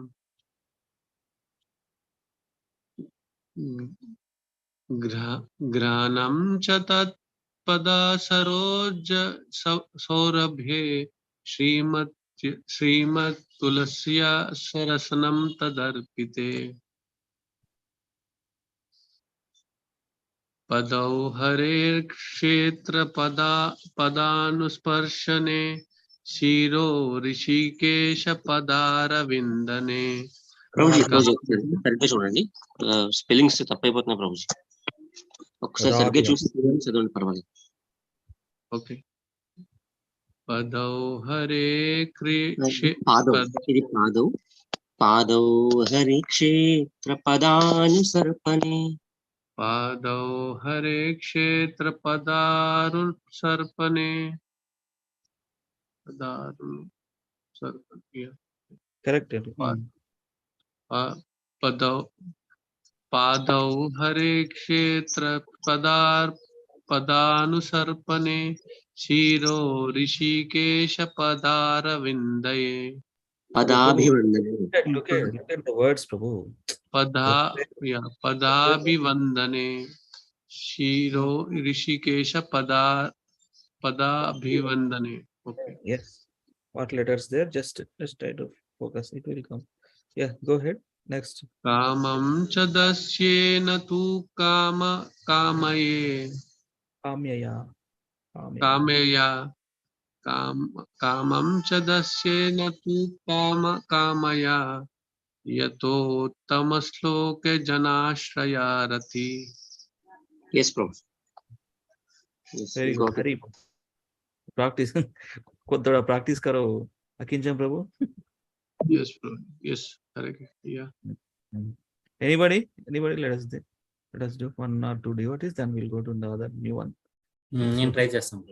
घ्राणं च तत्पदा सरोज सौरभे श्रीमत्तुलस्या सरसनं तदर्पिते पदौ हरेर्क्षेत्र पदानुस्पर्शने शिरो ऋषिकेश पदारविन्दने ప్రభుజీ సరిగ్గా చూడండి, స్పెల్లింగ్స్ తప్పైపోతున్నాయి ప్రభుజీ. ఒకసారి సరిగ్గా చూసి చదవండి, పర్వాలేదు. ఓకే. పదౌ హరే పాదౌ, ఇది పాదౌ. పాదౌ హరి క్షేత్ర పదానుసర్పణే. పాదౌ హరే క్షేత్ర పదారు సర్పణే. పదారు సర్పణే. కరెక్ట్. పాదౌ హరే క్షేత్ర పదానుసర్పణే శిరో Hrishikesha పదారవిందయే. పదాభివందనే. Look at the words, Prabhu. పదాభివందనే శిరో Hrishikesha పదాభివందనే. Okay. Yes. What letters there? Just try to focus. It will come. Yeah, go ahead. Next. కామం చ దస్యేన తు కామయే. కామయా. కామం చ దస్యేన తు కామయా యతోత్తమ శ్లోకే జనాశ్రయారతి. Yes, bro. Very good. Hari. Practice. Koda practice karo. Akincham Prabhu. Yes, bro. Yes. Correct. Yeah. Anybody? Let us do 1 or 2 devotees, then we'll go to the other new one. నేను try చేస్తాను.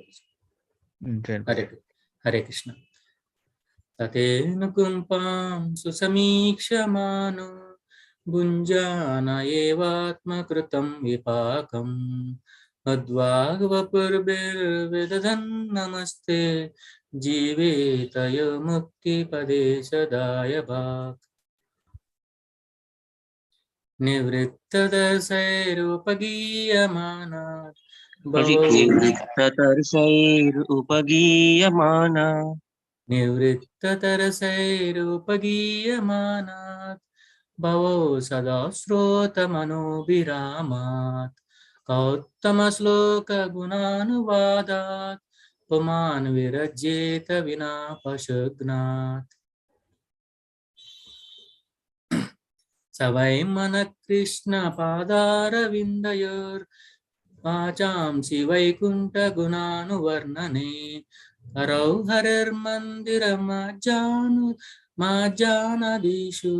హరే కృష్ణ. తతేన కుంపాం సుసమీక్షమానో భుంజాన ఏవాత్మకృతం విపాకం అద్వాగ్వపుర్భిర్విదధన్ నమస్తే జీవేతయ ముక్తిపదే సదాయ భాక్. నివృత్తదశైరుపగీయమానాత్ నివృత్తతరసైరుపగీయమానాత్ భవో సదా శ్రోతమనోభిరామాత్ కౌత్తమశ్లోక గుణానువాదాత్ పుమాన్ విరజ్యేత వినా పశుఘ్నాత్. సవై మన కృష్ణ పాదారవిందయోర్ వాచాంసి వైకుంఠ గుణానువర్ణనే కరౌ హరిర్మందిరమాజానదీషు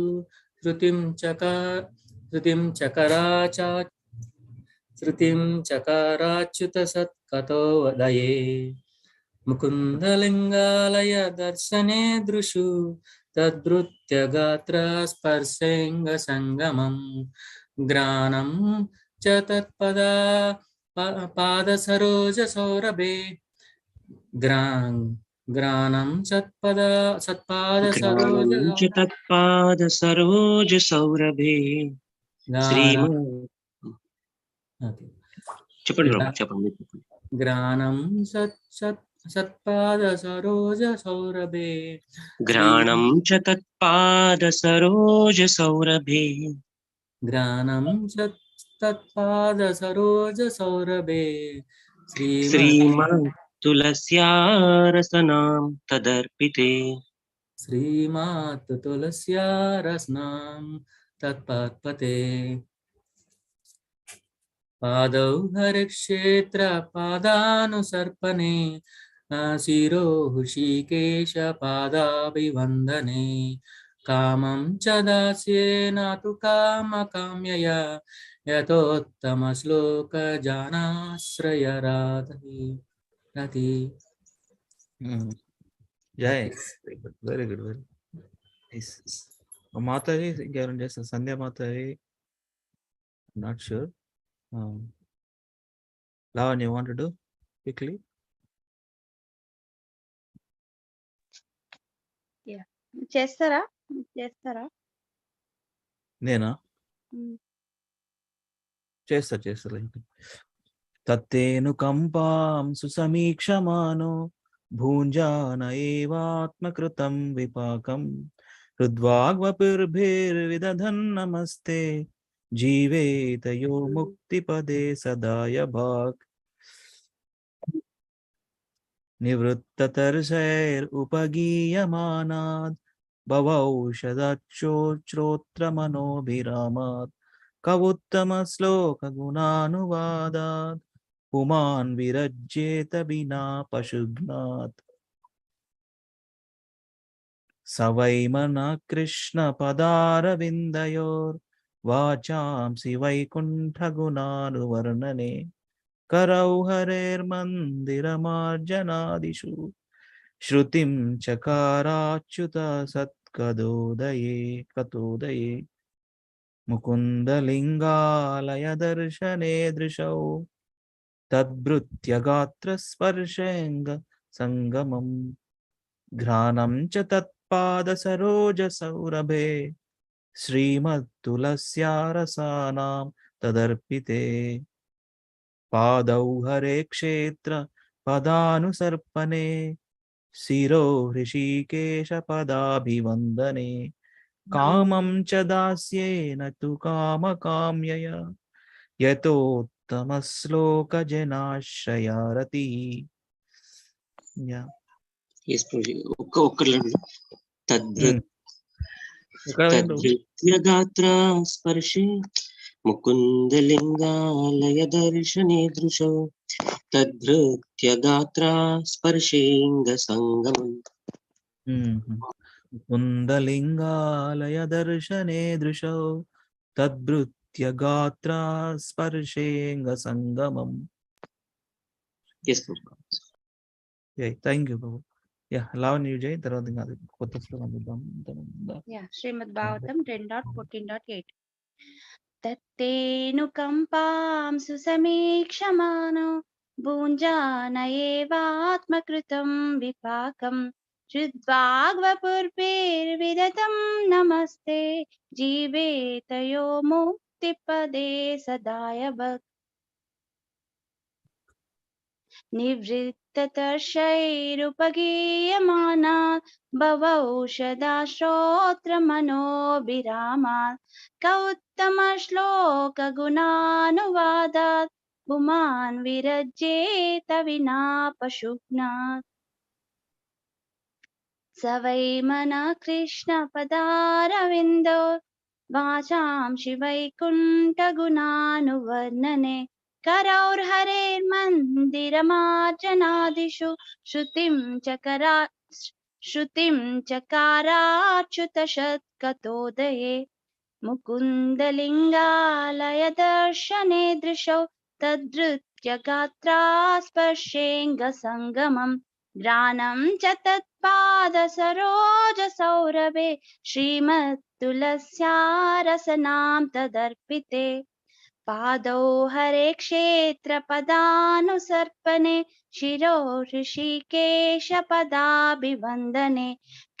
శృతిం చకారాచ్యుత సత్కతో వదయే. ముకుందలింగాలయ దర్శనే దృశు తద్రుత్య గాత్ర స్పర్శంగ సంగమం granum చ తత్పదా పాద Saroja సౌరభే. Granum సత్పాద Saroja సౌరభే. చెప్పండి. గ్రానం సత్పాద సరోజ సౌరభే. గ్రాణం చ తత్పాద సరోజ సౌరభే. గ్రానం తత్పాద సరోజ సౌరభే. శ్రీమన్ తులస్యారసనాం తదర్పితే. శ్రీమాత్ తులస్యారసనాం తత్పతే. పాదౌ హరిక్షేత్ర పాదానుసర్పణే శిరో హృషికేశ పాదాభివందనే కామం చ దాస్యేన తు కామకామ్యయా యతోత్తమ శ్లోక జానాశ్రయరాధి. Jai. Very good. Very nice. Mataji, just Sandhya Mataji. I'm not sure. Lavan, you want to do quickly? Yeah. చేస్తారా? నేనా? చేస్తా. తత్తేను కంపాం సుసమీక్షమానో భూంజాన ఏవాత్మకృతం విపాకం హృద్వాగ్వపుర్భిర్విదధన్ నమస్తే జీవేతయో ముక్తిపదే సదాయ భాక్. నివృత్తతర్షైరుపగీయమానాద్ भवौषधच्छोश्रोत्रमनोभिरामात् कवुत्तमश्लोकगुणानुवादात् पुमान् विरज्येत विना पशुघ्नात् स वै मनः कृष्णपदारविन्दयोर्वाचांसि वैकुण्ठगुणानुवर्णने करौ हरेर्मन्दिरमार्जनादिषु श्रुतिं चकाराच्युत सत्कदोदये मुकुन्दलिङ्गालय दर्शने दृशौ तद्भृत्यगात्रस्पर्शेऽङ्ग सङ्गमम् घ्राणं च तत्पादसरोजसौरभे श्रीमत्तुलस्यारसानां तदर्पिते पादौ हरे क्षेत्र पदानुसर्पणे शिरो हृषीकेशपदाभिवन्दने कामं च दास्येन तु कामकाम्यया यतोत्तमश्लोकजनाश्रयारतिः Yes, Prabhuji. ఒక్కర్లండి. తద్భృత్యగాత్ర స్పర్శే ముకుందలింగాలయ దర్శనే దృశౌ తద్భృత్యగాత్ర స్పర్శేంగ సంగమం. मुकुन्दलिङ्गालय दर्शने दृशौ तद्भृत्यगात्रा स्पर्शेऽङ्गसङ्गमम्. Yes, Prabhu. Yeah, thank you, Prabhu. Yeah, allow you, Jay. తర్వాత ఇంకా అది కొత్త శ్లోకం చూద్దాం. శ్రీమద్ భాగవతం 10.14.8 తత్తేనుకంపాం సుసమీక్షమానో భుञ्जानयेवात्मकृतं विपाकं श्रुत्वाग्वपुर्भिर्विदतं नमस्ते जीवेतयो मुक्तिपदे सदायवत् निवृत्ततर्षैरुपगीयमानात् भवौषधाश्रोत्रमनोभिरामात् कौत्तमश्लोकगुणानुवादात् पुमान् विरज्येत विना पशुघ्नात् स वै मनः कृष्णपदारविन्दो वाचां शिवैकुण्ठगुणानुवर्णने करौर्हरेर्मन्दिरमार्जनादिषु श्रुतिं चकाराच्युतशत्कतोदये मुकुन्दलिङ्गालय दर्शने दृशौ तद्भृत्यगात्रा स्पर्शेऽङ्गसङ्गमम् घ्राणं च तत्पादसरोजसौरभे श्रीमत्तुलस्यारसनां तदर्पिते पादौ हरे क्षेत्रपदानुसर्पणे शिरो हृषीकेशपदाभिवन्दने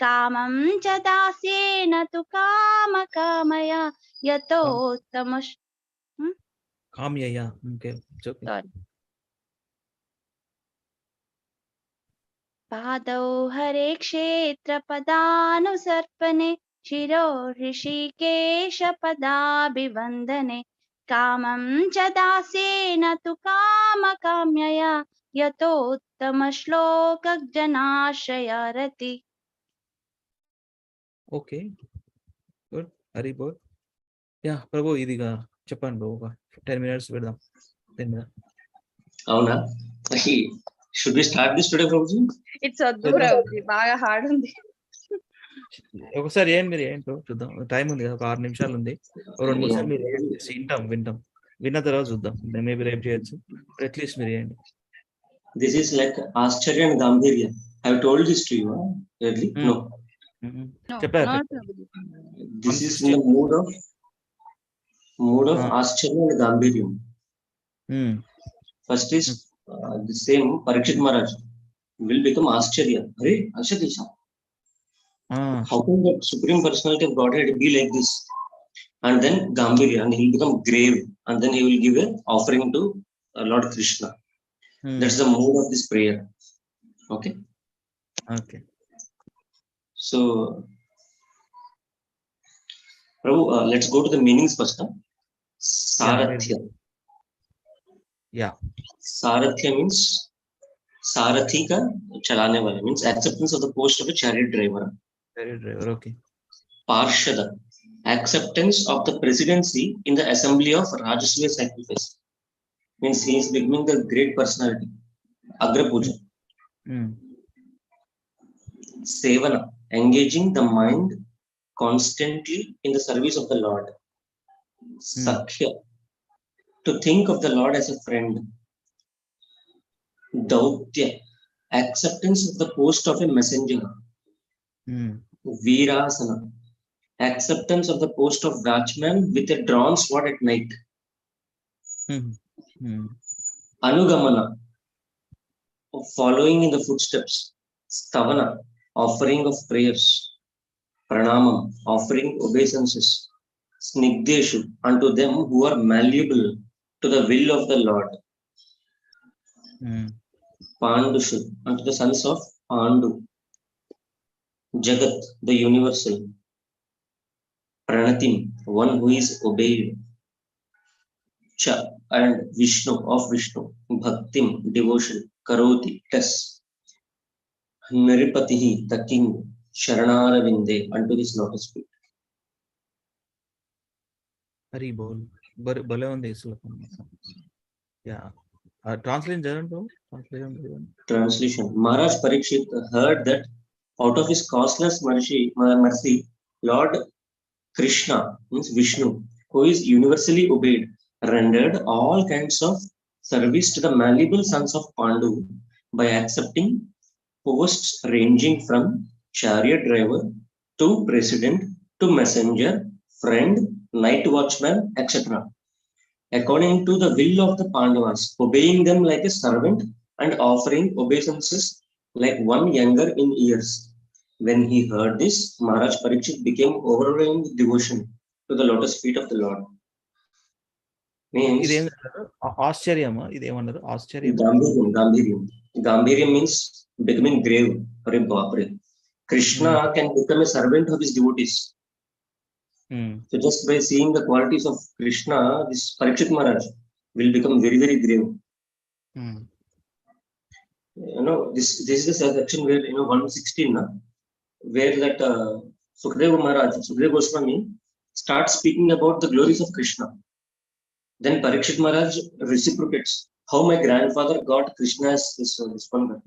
कामं च दास्येन तु कामकामया यतोत्तम काम्यया. Okay, it's okay. Sorry. पादौ हरे क्षेत्रपदानुसर्पणे शिरो हृषीकेशपदाभिवन्दने कामं च दास्येन तु कामकाम्यया यतोत्तमश्लोकजनाश्रयारति. Okay, good. Hari bol. Yeah, Prabhu, ఇదిగా చెప్పండి Prabhu. 10 minutes పెడదాం. 10 minutes. అవునా? Should we start this today, Prabhuji? It's Prabhuji. బాగా హార్డ్ ఉంది. ఒకసారి ఏం మీరు ఏంటో చూద్దాం. టైం ఉంది కదా, ఒక 6 నిమిషాలు ఉంది. ఒక 2-3 సార్లు మీరు వింటాం. విన్న తర్వాత చూద్దాం. మేబీ రేపు చేయొచ్చు. అట్లీస్ట్ మీరు ఏంటి. This is like Ascharya and Gambhirya. I have told this to you early. No. చెప్పారు. This is in the mood of Ascharya and Gambhirya. First is the same Parikshit Maharaj will become Ascharya. Hey, Ascharya. How can the Supreme Personality of Godhead be like this? And then Gambhirya, and he will become grave, and then he will give an offering to Lord Krishna. That's the mood of this prayer. Okay. So, Prabhu, let's go to the meanings first. Sarathya. Yeah. Sarathya means Sarathi ka chalane wala, means acceptance of the post of a chariot driver. driver. Okay. Parshada, acceptance of the presidency in the assembly of Rajaswiya sacrifice. Means he is becoming the great personality. Agra Puja. Sevana, engaging the mind constantly in the service of the Lord. Sakhya, to think of the Lord as a friend. Dautya, acceptance of the post of a messenger. Virasana, acceptance of the post of watchman with a drawn sword at night. Anugamana, following in the footsteps. Stavana, offering of prayers. Pranamam, offering obeisances. Snigdeshu, unto them who are malleable to the will of the Lord. Pandushu, unto the sons of Pandu. Jagat, the universal. Pranatim, one who is obeyed. Cha, and Vishnu, of Vishnu. Bhaktim, devotion. Karoti, does. Niripatihi, the king. Sharanaravinде, unto his lotus feet. Hari bol. Bale undi శ్లోకం. Yeah. Translation. Maharaj Parikshit heard that out of his causeless mercy, Lord Krishna, means Vishnu, who is universally obeyed, rendered all kinds of service to the malleable sons of Pandu by accepting posts ranging from chariot driver to president to messenger, friend, night watchman, etc. According to the will of the Pandavas, obeying them like a servant and offering obeisances like one younger in years. When he heard this, Maharaj Parikshit became overwhelmed with devotion to the lotus feet of the Lord. Means Auscharya, Gambhirium means becoming grave. Krishna can become a servant of his devotees. So just by seeing the qualities of Krishna, this Parikshit Maharaj will become very, very grave. This is the section where 116, where that Sukadeva Goswami starts speaking about the glories of Krishna. Then Parikshit Maharaj reciprocates how my grandfather got Krishna as this one.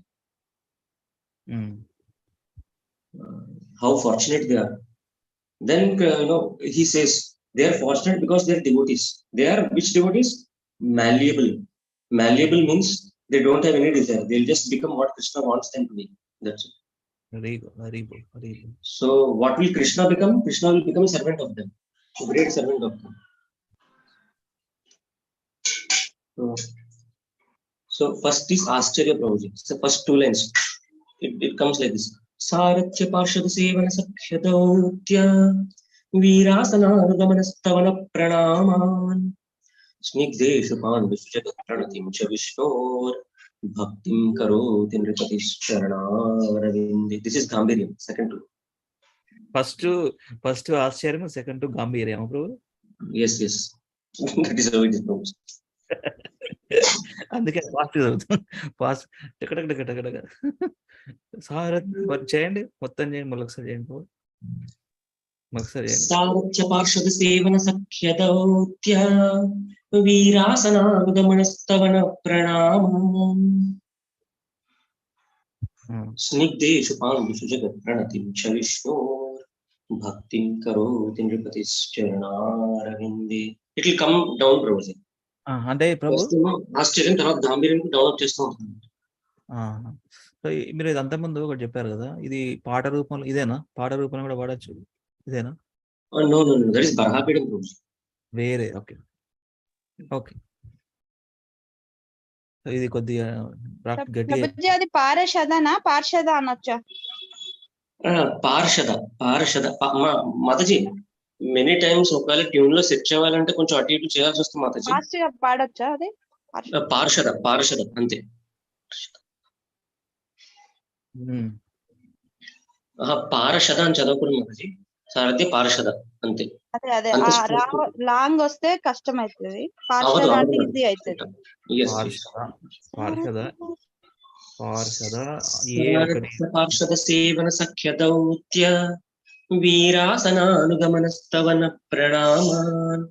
How fortunate they are. Then he says they are fortunate because they are devotees. They are which devotees? Malleable. Malleable means they don't have any desire. They'll just become what Krishna wants them to be. That's it. Very good. So what will Krishna become? Krishna will become a servant of them. A great servant of them. So first is Ascharya Prabhuji. So first two lines. It comes like this. Saratya Parshad Sevana Sakhyadautya Virasanarudamanasthavana Pranaman Snigdeshu Pandusjagat Pranatim Cha Vishnor Bhaktim Karoti Nripatis Charanaravinde. This is Gambhiriam, second two. First Auscharya, second to Gambhiriam, bro. Yes. That is how it is pronounced. అందుకే fast చదువుతాం. Fast Sarath చేయండి, మొత్తం చేయండి, మళ్ళీ ఒకసారి చేయండి. సారథ్య పార్షద సేవన సఖ్యదౌత్య వీరాసనారుదమనస్తవన ప్రణామం స్నిగ్ధేషు పాండుషు జగత్ ప్రణతిం చ విష్ణోర్ భక్తిం కరోతి నృపతిశ్చరణారవిందే. It will come down browse. అంటే ప్రభు ఆశ్చర్యం తర్వాత గాంభీర్యం డెవలప్ చేస్తూ ఉంటుంది. మీరు ఇది అంతకుముందు ఒకటి చెప్పారు కదా, ఇది పాట రూపంలో ఇదేనా? పాట రూపంలో కూడా వాడచ్చు ఇదేనా? No, that is Barahapeedam Prabhuji. వేరే. ఓకే. ఇది కొద్దిగా గట్టిగా. అది పార్షదనా పార్షద అనొచ్చా? పార్షద మాతాజీ మెనీ టైమ్స్ ఒకవేళ ట్యూన్ లో సెట్ చేయాలంటే కొంచెం అటు ఇటు చేయాల్సి వస్తుంది మాతాజీ. పాడొచ్చా అది? పార్షద అంతే. పార్షద అని చదవకూడదు మాతాజీ. సారథ్య పార్షద అంతే. అదే లాంగ్ వస్తే కష్టం అవుతుంది. పార్షద అంటే ఈజీ అవుతుంది. పార్షద ఏ ఒకటి పార్షద సేవన సఖ్య దౌత్య వీరాసనానుగమనస్తవన ప్రణామాన్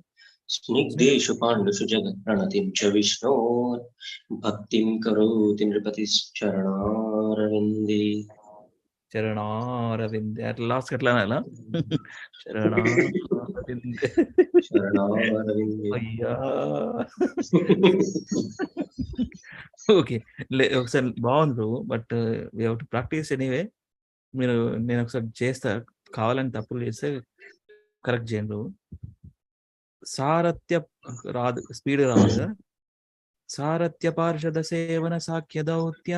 స్నిగ్ధేషు పాండుషు జగత్ ప్రణతిం చ విష్ణో భక్తిం కరోతి నృపతిశ్చరణారవిందే. చరణారవిందే అట్లా లాస్ట్ ఎట్లా అనాలా? చరణారవిందే. శరణారవిందే. అయ్యా ఓకే, ఒకసారి బాగుంది bro, but we have to practice anyway. మీరు నేను ఒకసారి చేస్తా, కావాలని తప్పులు చేస్తే కరెక్ట్ చేయండి బ్రో. సారథ్య రాదు, స్పీడ్ రావాలి కదా. సారథ్య పార్షద సేవన సాఖ్య దౌత్య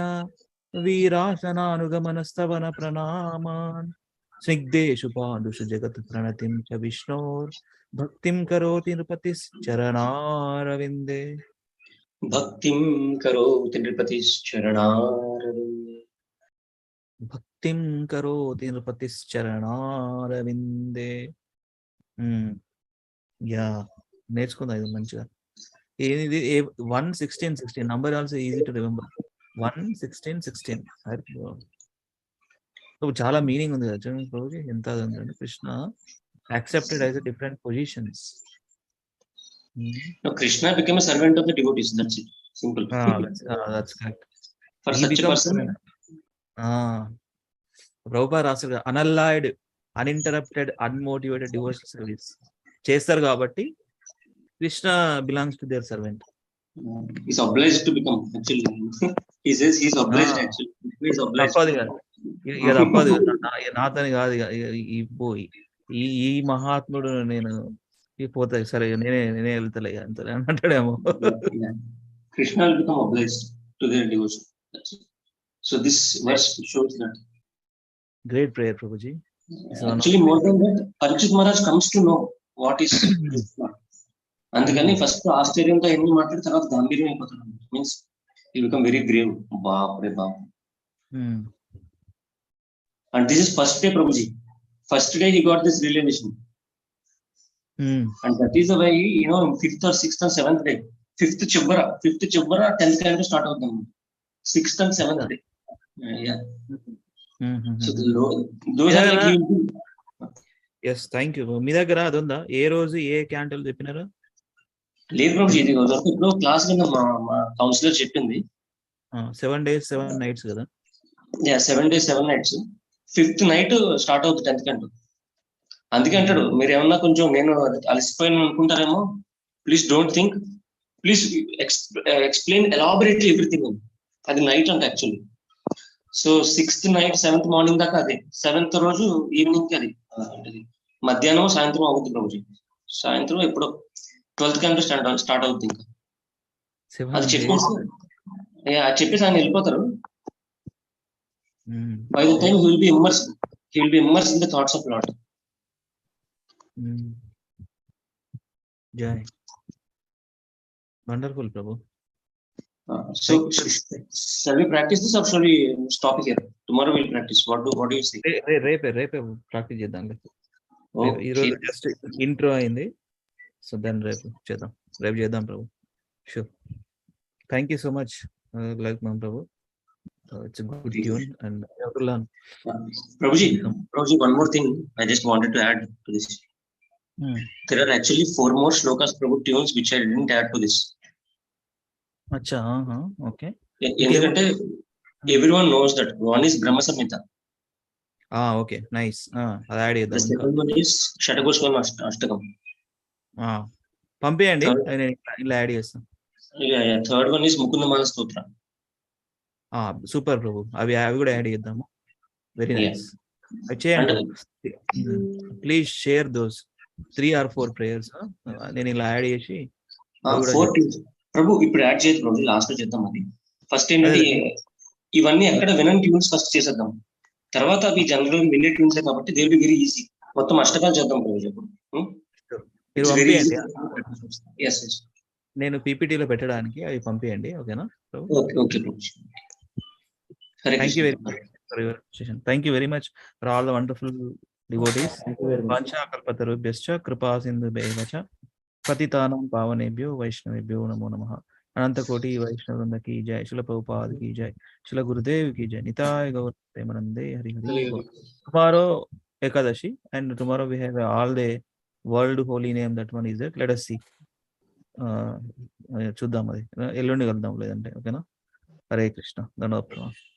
వీరాసనానుగమనస్తవన ప్రణామాన్ స్నిగ్ధేషు పాండుషు జగత్ ప్రణతిం చ విష్ణోర్ భక్తిం కరోతి నృపతిశ్చరణారవిందే. భక్తిం కరోతి నృపతిశ్చరణారవిందే. భక్తిం కరోతి నృపతిశ్చరణారవిందే. యా, నేర్చుకుందా ఇది మంచిగా. ఇది 1:16:16 number also easy to remember. 1:16:16 చాలా మీనింగ్ ఉంది కదా చూడండి ప్రభుజీ, ఎంత ఉందండి. Krishna accepted as different positions. No, Krishna became a servant of the devotees. That's it. Simple. That's correct. For such a person. Prabhupada రాశారు అన్అలైడ్ అన్ఇంటరప్టెడ్ అన్మోటివేటెడ్ డివోషనల్ సర్వీస్ చేస్తారు కాబట్టి Krishna belongs to their servant. He's obliged to become. Actually, he says he's obliged. Actually, he's obliged. తప్పదు కదా, ఇక తప్పదు, నాతోని కాదు ఈ మహాత్ముడు నేను పోతాయి సరే నేనే వెళ్తలే అంత అంటాడేమో. Krishna will become obliged to their devotion. So this verse shows that. Great prayer, Prabhuji. Actually, more than that, Parikshit Maharaj comes to know what is Krishna. అందుకని ఫస్ట్ ఆశ్చర్యంతో ఎన్ని మాట్లాడిన తర్వాత గంభీరం అయిపోతాడు. Means he become very grave. బాప్ రే బాప్. And this is first day, Prabhuji. First day he got this realization. And that is the way, you know, 5th or 6th and 7th day. 5th chibbara 10th canto start అవుతుంది. 6th and 7th day. Yeah. So those are like you. Yes, thank you. మీ దగ్గర అది ఉందా, ఏ రోజు ఏ క్యాంటల్ చెప్పినారు? లేదు bro, ఇది ఇప్పుడు class లో మా కౌన్సిలర్ చెప్పింది 7 days 7 nights కదా. 7 days 7 nights. 5th night start అవుతుంది 10th canto. అందుకే అంటాడు, మీరు ఏమన్నా కొంచెం నేను అలసిపోయిన అనుకుంటారేమో, please don't think, please explain elaborately everything. అది నైట్ అంటే actually. So 6th night 7th morning దాకా అదే. 7th రోజు ఈవినింగ్ కి అది మధ్యాహ్నం సాయంత్రం అవుతుంది ప్రభుజీ. సాయంత్రం ఎప్పుడో 12th canto స్టార్ట్ అవుతుంది. ఇంకా అది చెప్పేసి ఆయన వెళ్ళిపోతారు. By the time he will be immersed in the thoughts of Lord. Jai. Wonderful, Prabhu. So shall we practice this or shall we stop here? Tomorrow we'll practice. What do you say? రేపే practice చేద్దాం. ఈరోజు just intro అయింది, so then రేపు చేద్దాం Prabhu. Sure. Thank you so much Lakshman Prabhu. It's a good tune and I have to learn. Prabhuji, one more thing I just wanted to add to this. There are actually 4 more Slokas Prabhu tunes which I didn't add to this. Acha, okay. Endukante everyone knows that one is Brahma Samhita. Okay, nice. Adi add cheddam. The second one is Shatagoshtam Ashtakam. పంపియండి, నేను ఇలా add చేస్తాను. Yeah. Third one is Mukundamala Stotra. Super Prabhu, అవి కూడా add చేద్దాము. Very nice. చేయండి please. Share those 3 or 4 prayers. నేను ఇలా add చేసి ప్రభు ఇప్పుడు యాడ్ చేయదు ప్రభు, లాస్ట్ లో చేద్దాం. అది ఫస్ట్ ఏంటంటే ఇవన్నీ ఎక్కడ వినని ట్యూన్స్ ఫస్ట్ చేసేద్దాం, తర్వాత అవి జనరల్ మినీ ట్యూన్స్ కాబట్టి they will be very easy. మొత్తం అష్టకాలు చేద్దాం ప్రభు. నేను పీపీటీలో పెట్టడానికి అవి పంపియండి, ఓకేనా? Okay. Thank you very much for all the wonderful devotees. Vancha kalpatarubhyascha kripa sindhubheva cha पतितानां पावनेभ्यो वैष्णवेभ्यो नमो नमः. अनंत कोटि वैष्णव वृंद की जय. श्रील प्रभुपाद की जय. श्रील गुरुदेव की जय. निताय गौर प्रेमानंदे हरि हरि बोल. Tomorrow Ekadashi, and tomorrow we have all the world holy name. That one is it. Let us see. చూద్దాం అది ఎల్లుండి కలుద్దాం లేదంటే ఓకేనా. హరే కృష్ణ ధన్యవాదాలు.